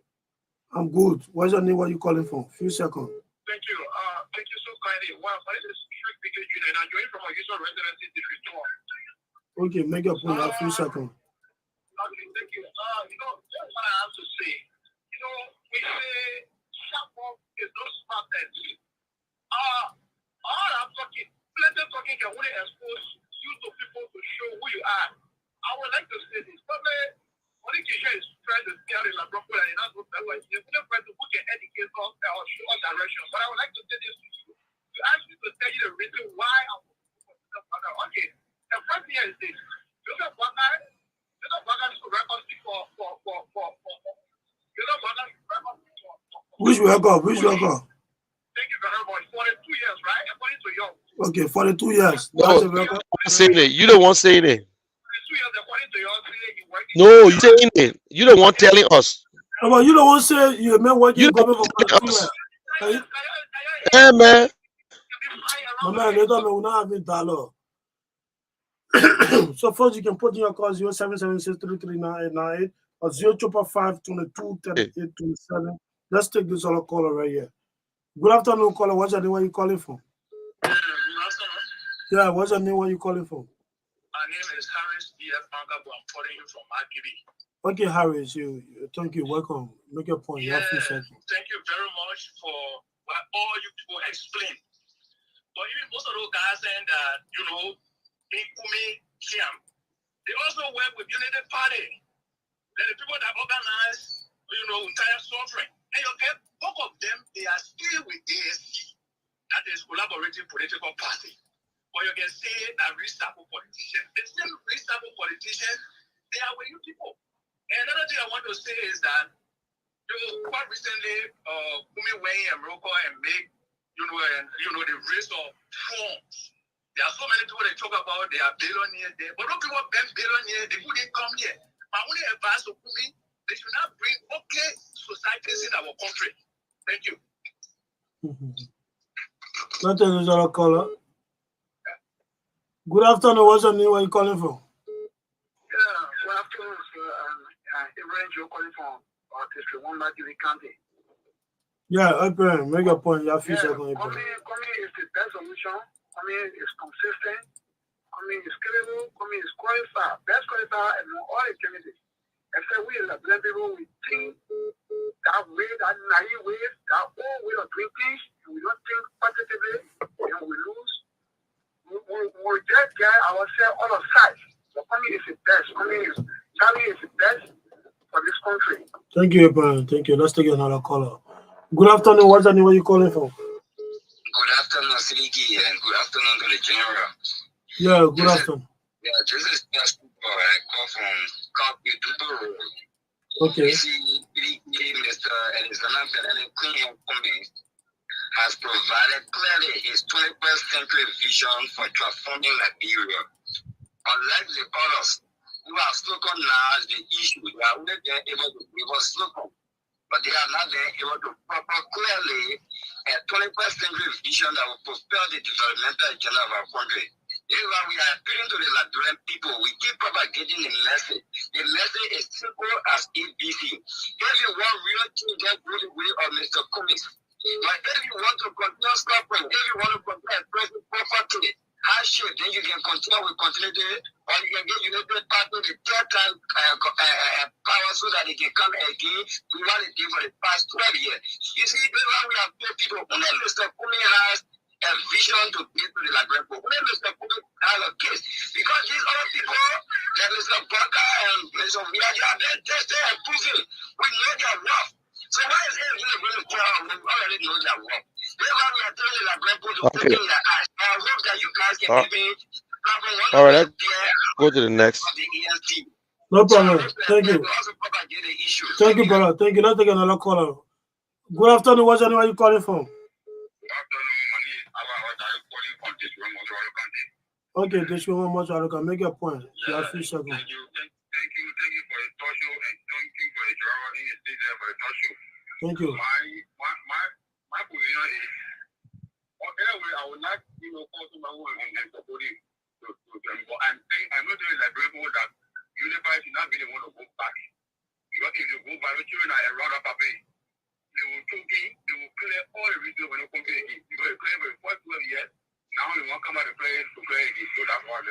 I'm good. What's your name? Where you calling from? Few seconds. Thank you. Thank you so kindly. Wow, my name is Shrek Biggie Jr. and I'm joining from a user residency district 2. Okay, make your point. A few seconds. Okay, thank you. That's what I have to say. We say sharp work is no smartness. All I'm talking, plenty of talking can only expose you to people to show who you are. I would like to say this. Probably Monikisha is trying to scare in La Broco and not what that was. He's still trying to book an educator or show us direction. But I would like to say this to you. To ask you to tell you the reason why I'm okay. The first thing is this. Look at Bagan to record for Which record? Thank you very much. 42 years, right? According to you. Okay, 42 years. No, you don't want saying it. 42 years, according to you, no, you saying it. You don't want telling us. No, but you don't want to say you man working government for 42 years. Yeah, man. My man, later we will not have it dialogue. So first you can put in your call 0776339898 or 055223827. Let's take this other caller right here. Good afternoon, caller. What's your name? Where you calling from? Yeah, what's your name? Where you calling from? My name is Harris B.F. Mangabu. I'm calling you from Agiri. Okay, Harris, thank you. Welcome. Make your point. Yeah, thank you very much for what all you people explained. But even most of those guys saying that, in Kumi, Kiam, they also work with Unity Party. They're the people that organize, entire suffering. And both of them, they are still with ASC. That is Collaborative Political Party. But you can say that recycle politicians. The same recycle politicians, they are with you people. And another thing I want to say is that quite recently, Kumi went and Morocco and make, the raise of funds. There are so many people they talk about, they are billionaires there. But those people been billionaires, they couldn't come here. But when they advise to Kumi, they should not bring okay societies in our country. Thank you. That is our caller. Good afternoon. What's your name? Where are you calling from? Yeah, good afternoon, sir. Ibrahim, you're calling from District 1 Magiri County. Yeah, Ibrahim, make a point. You have a few seconds. Coming is the best solution. Coming is consistent. Coming is credible. Coming is qualified. Best qualified and all the candidates. Except we as a black people, we think that way, that naive way, that old way of doing things, and we don't think positively, and we lose. We just get ourselves on our side. So Coming is the best. Charlie is the best for this country. Thank you, Brian. Thank you. Let's take another caller. Good afternoon. What's your name? Where are you calling from? Good afternoon, Siliki, and good afternoon to the general. Yeah, good afternoon. Yeah, this is just I call from Copy Road. Okay. You see, Mr. Alexander Cummings has provided clearly his 21st century vision for transforming Liberia. Unlike the others, who have spoken now as the issue. They are only able to give us spoken, but they are not able to proper clearly a 21st century vision that will propel the developmental agenda of our country. This is why we are appealing to the Liberian people. We keep propagating the message. The message is simple as ABC. If you want real change, then go the way of Mr. Cummings. But if you want to continue suffering, if you want to continue expressing property, hardship, then you can continue with continuity, or you can get United Party the third time power so that they can come again to what they did for the past 12 years. You see, this is why we have told people, only Mr. Cummings has a vision to give to the Liberian people. Only Mr. Cummings has a case. Because these other people, like Mr. Parker and Mr. Viaja, they're tested and proven. We know their worth. So why is it really going to tell them? We already know their work. That's why we are telling the Liberian people to open their eyes. I hope that you guys can give me all right, let's go to the next. No problem. Thank you. Thank you, brother. Thank you. Let's take another caller. Good afternoon. What's your name? Where are you calling from? Okay, this one much I can make a point. You have 3 seconds. Thank you for the talk show and thank you for the drama in the state there for the talk show. Thank you. My position is, anyway, I would not, call to my own and support him. But I'm saying, I'm not doing like people that Unify should not be the one to go back. Because if you go back, the children are around up a bit. They will clear all the reasons when they come again. Because they clear for the first 12 years. Now they won't come out to play again. So that's why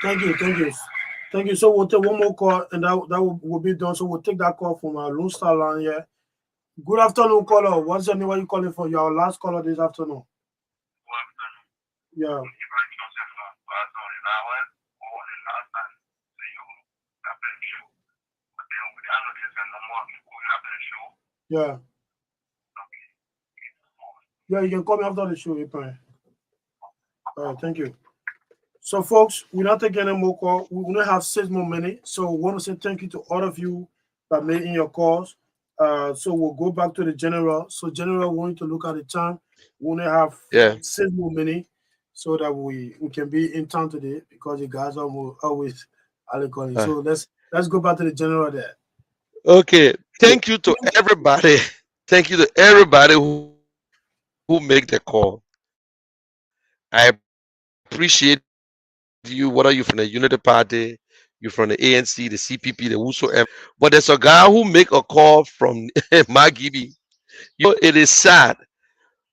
thank you. Thank you. So we'll take one more call and that will be done. So we'll take that call from our Lone Star line here. Good afternoon, caller. What's your name? Where are you calling from? Your last caller this afternoon. Yeah. Yeah. Yeah, you can call me after the show, Ibrahim. All right, thank you. So, folks, we're not taking any more calls. We only have 6 more minutes. So, we want to say thank you to all of you that made in your calls. So, we'll go back to the general. So, general, we want to look at the time. We only have 6 more minutes so that we can be in town today because you guys are always calling. So, let's go back to the general there. Okay. Thank you to everybody. Thank you to everybody who make the call. I appreciate you, whether you're from the Unity Party, you're from the ANC, the CPP, the whosoever. But there's a guy who make a call from Magibi. It is sad.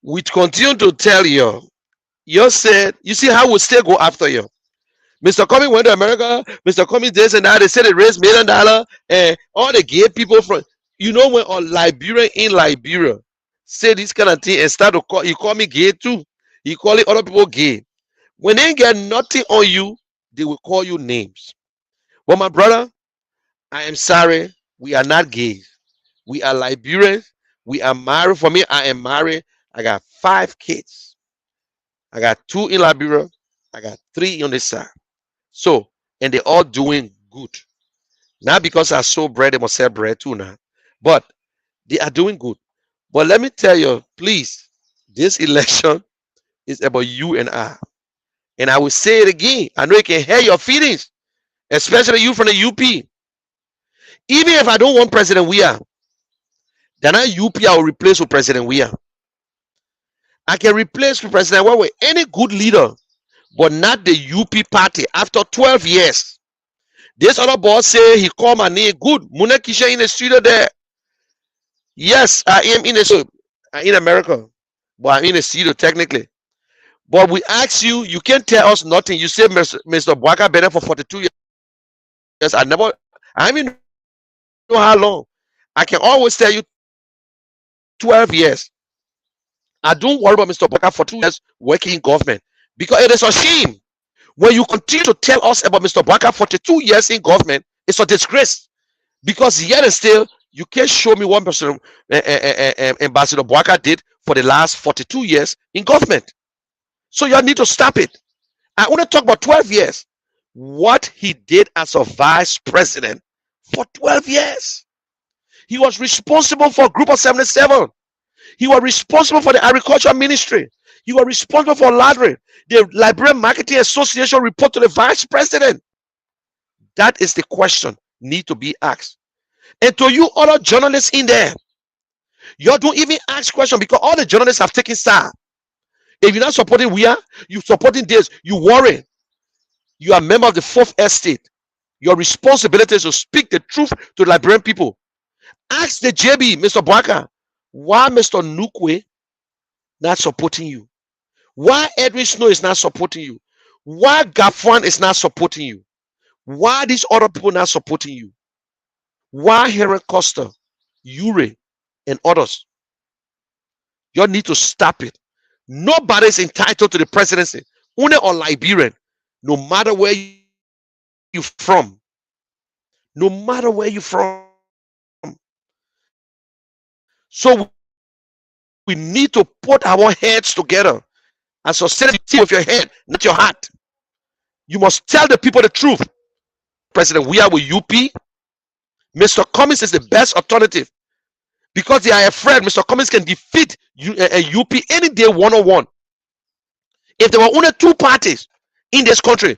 We continue to tell you. You said, you see how we still go after you. Mr. Cummings went to America. Mr. Cummings this and that. They said they raised $1 million. And all the gay people from, when a Liberian in Liberia say this kind of thing and start to call, he call me gay too. He call it other people gay. When they get nothing on you, they will call you names. But my brother, I am sorry. We are not gays. We are Liberians. We are married. For me, I am married. I got 5 kids. I got 2 in Liberia. I got 3 on this side. So, and they're all doing good. Not because I sold bread, they must sell bread too now. But they are doing good. But let me tell you, please, this election is about you and I. And I will say it again. I know you can hear your feelings, especially you from the UP. Even if I don't want President Weah, then UP I will replace with President Weah. I can replace with President Weah with any good leader, but not the UP party after 12 years. This other boss say he called my name. Good. Muna Kisha in the studio there. Yes, I am in America, but I'm in the studio technically. But we ask you, you can't tell us nothing. You say Mr. Bwaka been there for 42 years. I even know how long. I can always tell you 12 years. I don't worry about Mr. Bwaka for 2 years working in government because it is a shame. When you continue to tell us about Mr. Bwaka 42 years in government, it's a disgrace. Because yet and still, you can't show me one person Ambassador Bwaka did for the last 42 years in government. So you need to stop it. I want to talk about 12 years. What he did as a vice president for 12 years. He was responsible for Group of 77. He was responsible for the Agriculture Ministry. He was responsible for LADRI. The Liberian Marketing Association report to the vice president. That is the question need to be asked. And to you other journalists in there, you don't even ask questions because all the journalists have taken side. If you're not supporting you supporting this, you worry. You are a member of the fourth estate. Your responsibility is to speak the truth to the Liberian people. Ask the JB, Mr. Bwaka, why Mr. Nukwe not supporting you? Why Edwin Snow is not supporting you? Why Gafwan is not supporting you? Why these other people not supporting you? Why Heron Costa, Ure, and others? You need to stop it. Nobody is entitled to the presidency. Only or Liberian, no matter where you're from. No matter where you're from. So we need to put our heads together and society with your head, not your heart. You must tell the people the truth. President, we are with UP. Mr. Cummings is the best alternative because they are afraid Mr. Cummings can defeat UP any day one-on-one. If there were only two parties in this country,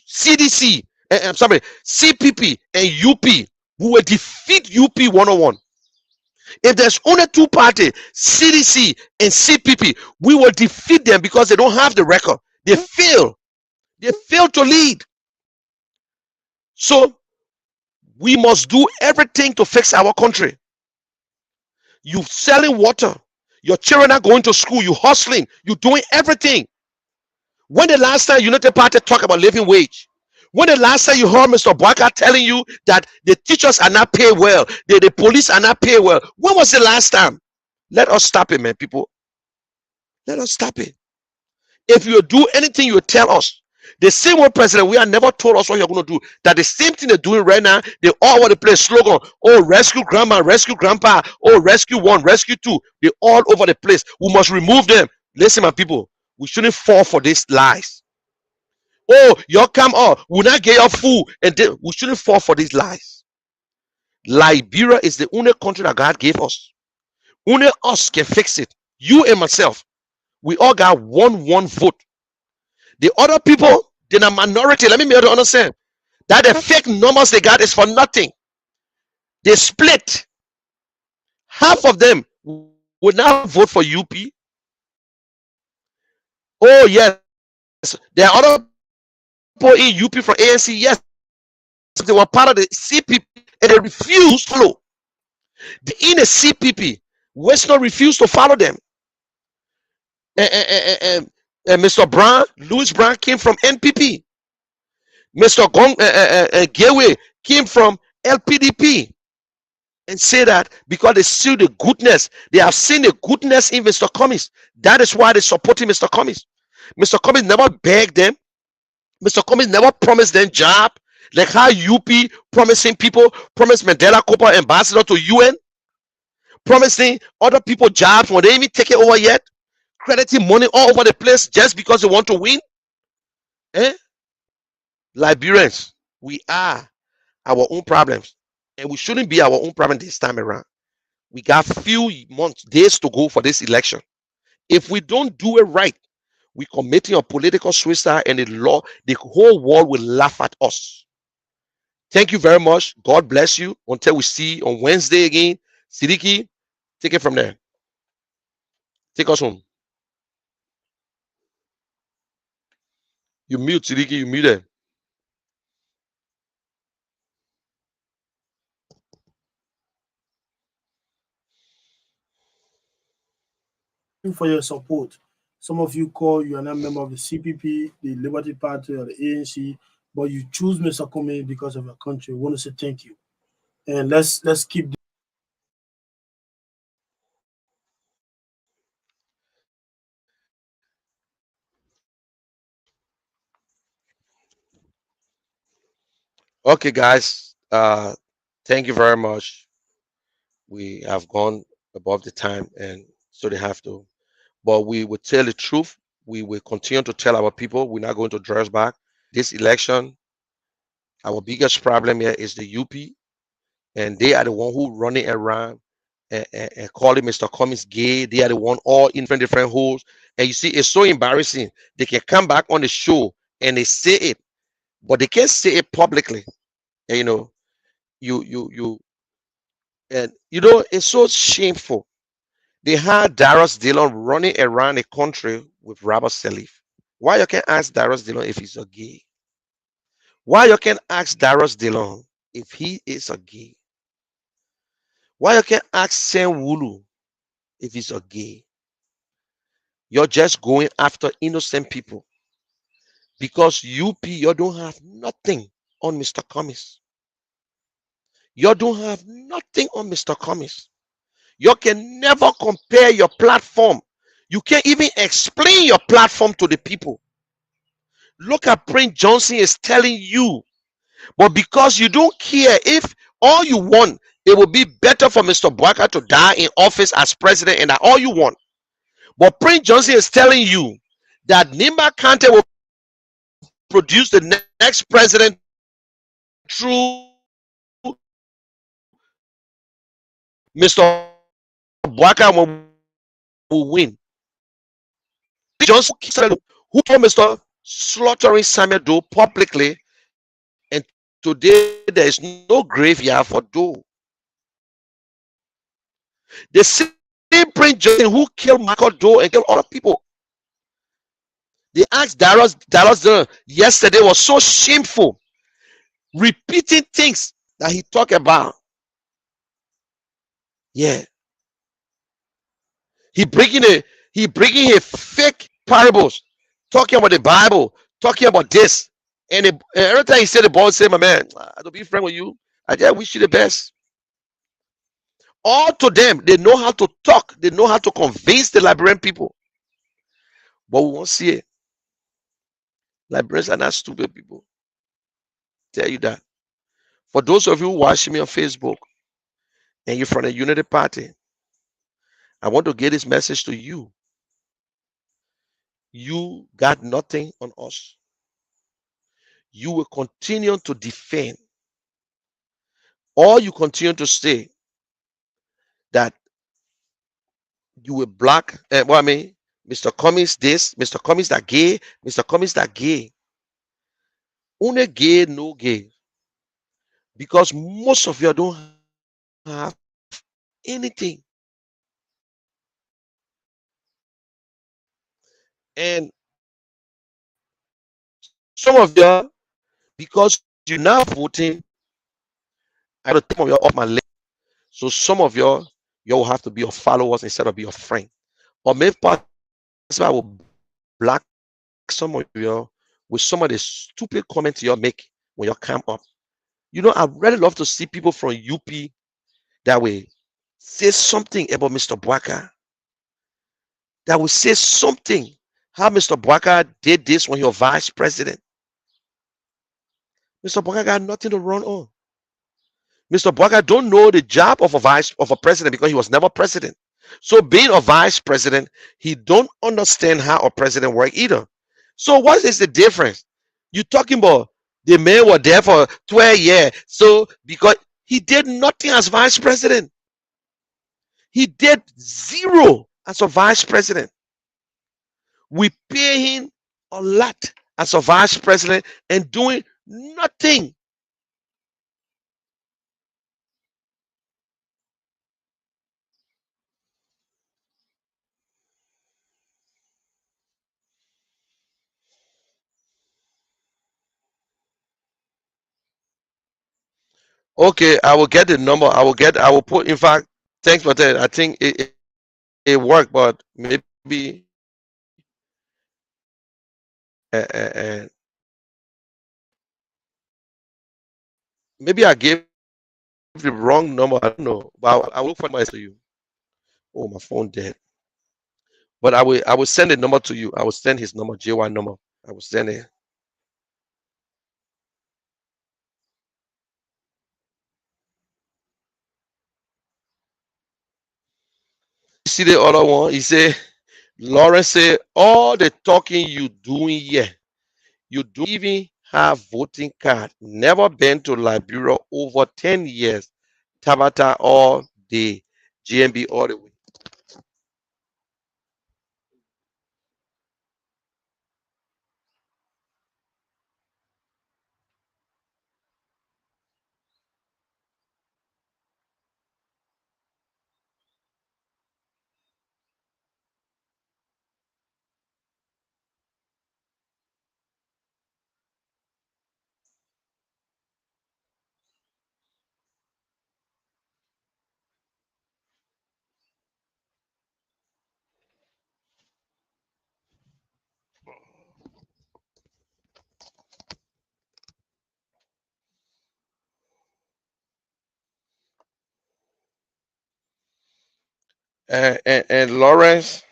CDC, CPP and UP, we will defeat UP one-on-one. If there's only two parties, CDC and CPP, we will defeat them because they don't have the record. They fail. They fail to lead. So we must do everything to fix our country. You selling water. Your children are going to school. You hustling. You doing everything. When the last time United Party talk about living wage? When the last time you heard Mr. Bwaka telling you that the teachers are not paid well, the police are not paid well? When was the last time? Let us stop it, man, people. Let us stop it. If you do anything, you tell us. The same way, President, we have never told us what you're going to do. That the same thing they're doing right now, they all want to play a slogan. Oh, rescue grandma, rescue grandpa. Oh, rescue one, rescue two. They're all over the place. We must remove them. Listen, my people, we shouldn't fall for these lies. Oh, you come on, we'll not get your food. And then we shouldn't fall for these lies. Liberia is the only country that God gave us. Only us can fix it. You and myself. We all got one vote. The other people, they're a minority. Let me make you understand that the fake numbers they got is for nothing. They split. Half of them would not vote for UP. Oh, yes. There are other people in UP from ANC. Yes. They were part of the CPP and they refused to follow. In the CPP, Western refused to follow them. Mr. Brown, Louis Brown came from NPP. Mr. Gewe came from LPDP. And say that because they see the goodness, they have seen the goodness in Mr. Cummings. That is why they supporting Mr. Cummings. Mr. Cummings never begged them. Mr. Cummings never promised them job. Like how UP promising people, promised Mandela Cooper ambassador to UN, promising other people jobs when they even take it over yet. Crediting money all over the place just because they want to win. Liberians, we are our own problems. And we shouldn't be our own problem this time around. We got few months, days to go for this election. If we don't do it right, we're committing a political suicide and the whole world will laugh at us. Thank you very much. God bless you. Until we see you on Wednesday again. Sidiki, take it from there. Take us home. You mute, Sidiki, you mute. For your support. Some of you call, you are not a member of the CPP, the Liberty Party, or the ANC, but you choose Mr. Cummings because of your country. We want to say thank you. And let's keep. Okay, guys. Thank you very much. We have gone above the time, and so they have to. But we will tell the truth. We will continue to tell our people. We're not going to dress back. This election, our biggest problem here is the UP, and they are the one who running around and calling Mr. Cummings gay. They are the one all in different holes. And you see, it's so embarrassing. They can come back on the show and they say it, but they can't say it publicly. And it's so shameful. They had Darius Dillon running around the country with Robert Salif. Why you can't ask Darius Dillon if he's a gay? Why you can't ask Darius Dillon if he is a gay? Why you can't ask Sam Wulu if he's a gay? You're just going after innocent people because you don't have nothing on Mr. Cummings. You don't have nothing on Mr. Cummings. You can never compare your platform. You can't even explain your platform to the people. Look at Prince Johnson is telling you, but because you don't care, if all you want, it will be better for Mr. Bwaka to die in office as president, and that all you want. But Prince Johnson is telling you that Nimba Kante will produce the next president through Mr. Bwaka will win. Johnson, who told Mr. slaughtering Samuel Doe publicly, and today there is no graveyard for Doe. The same Prince Johnson who killed Michael Doe and killed other people. They asked Darius Dillon yesterday, was so shameful, repeating things that he talked about. Yeah, he bringing a fake parables, talking about the Bible, talking about this, and every time he said the boy say, "My man, I don't be friend with you. I just wish you the best." All to them, they know how to talk, they know how to convince the Liberian people, but we won't see it. Liberians are not stupid people. Tell you that. For those of you watching me on Facebook and you're from the Unity Party, I want to get this message to you. You got nothing on us. You will continue to defend, or you continue to say that you will block. Mr. Cummings this, Mr. Cummings that gay, Mr. Cummings that gay. Only gay, no gay. Because most of you don't have anything. And some of you, because you're not voting, I don't take you off my list. So some of you will have to be your followers instead of be your friend. Or maybe possibly I will block some of you with some of the stupid comments you make when you come up. I really love to see people from UP that will say something about Mr. Bwaka. That will say something how Mr. Bwaka did this when he was vice president. Mr. Bwaka got nothing to run on. Mr. Bwaka don't know the job of a president because he was never president. So being a vice president, he don't understand how a president work either. So what is the difference? You're talking about the man was there for 12 years. So because he did nothing as vice president. He did zero as a vice president. We pay him a lot as a vice president and doing nothing. Okay, I will get the number. I will put, in fact, thanks for that. I think it worked, but maybe maybe I gave the wrong number. I don't know, but I will look for my to you. Oh, my phone dead. But I will send the number to you. I will send his number, JY number. I will send it. See the other one? He said, Lawrence said, all the talking you doing here, you don't even have voting card. Never been to Liberia over 10 years. Tabata all day. GMB all the way. And Lawrence.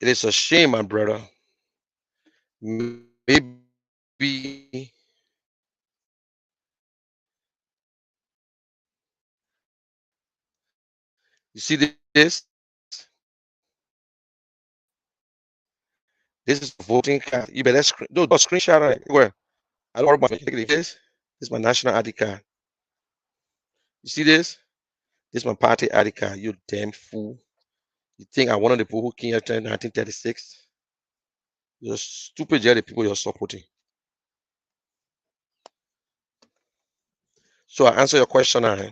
It is a shame, my brother. Maybe you see this? This is voting card. You better do a screenshot of it. Where? I don't worry about it. Look at this. This is my national ID card. You see this? This is my party ID card. You damn fool. You think I'm one of the people who came here in 1936? You're stupid, the people you're supporting. So I answer your question now.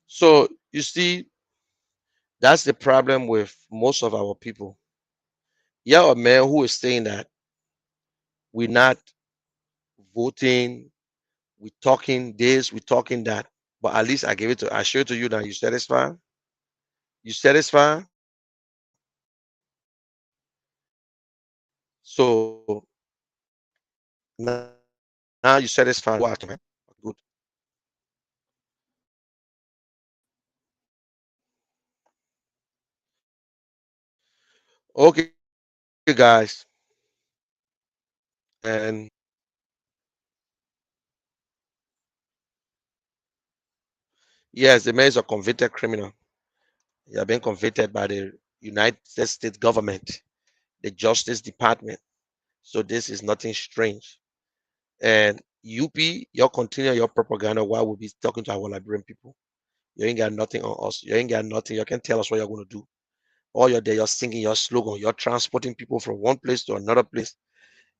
So you see, that's the problem with most of our people. You're a man who is saying that we're not voting, we're talking this, we're talking that. But at least I show it to you that you satisfied. You satisfied? So now you satisfied. Good. Okay, guys. And yes, the man is a convicted criminal. He has been convicted by the United States government, the Justice Department. So this is nothing strange. And UP, you'll continue your propaganda while we'll be talking to our Liberian people. You ain't got nothing on us. You ain't got nothing. You can tell us what you're going to do. All you're there, you're singing your slogan. You're transporting people from one place to another place.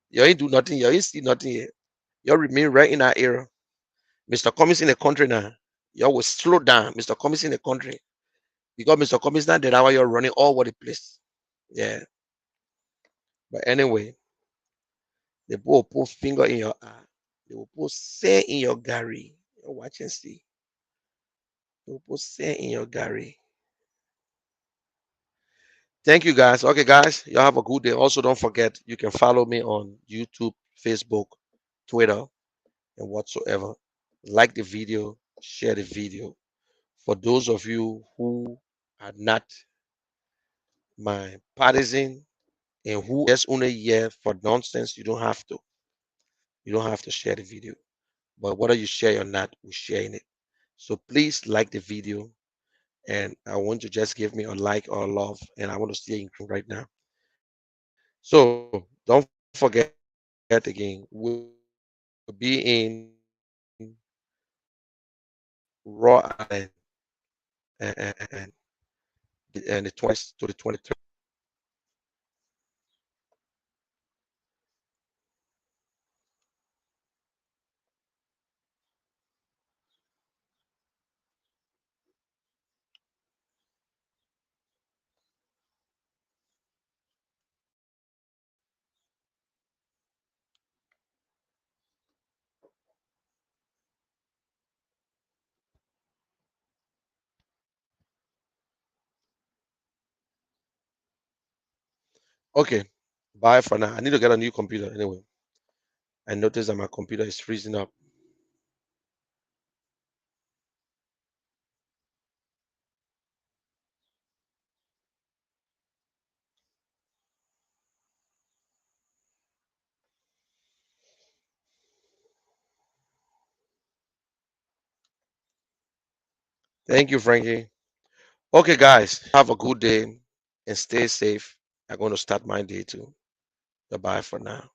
You ain't do nothing. You ain't see nothing here. You remain right in that era. Mr. Cummings in the country now. You will slow down. Mr. Cummings in the country. Because Mr. Cummings now, that's why you're running all over the place. Yeah. But anyway, they will put finger in your eye. They will put sand in your Gary. You watch and see. They will put sand in your Gary. Thank you, guys. Okay, guys, y'all have a good day. Also, don't forget, you can follow me on YouTube, Facebook, Twitter, and whatsoever. Like the video, share the video. For those of you who are not my partisan and who just only here for nonsense, you don't have to. You don't have to share the video. But whether you share or not, we're sharing it. So please like the video. And I want you to just give me a like or a love. And I want to see you right now. So don't forget again, we'll be in Raw Island and the 20th to the 23rd. Okay, bye for now. I need to get a new computer anyway. I noticed that my computer is freezing up. Thank you, Frankie. Okay, guys, have a good day and stay safe. I'm going to start my day too. Bye for now.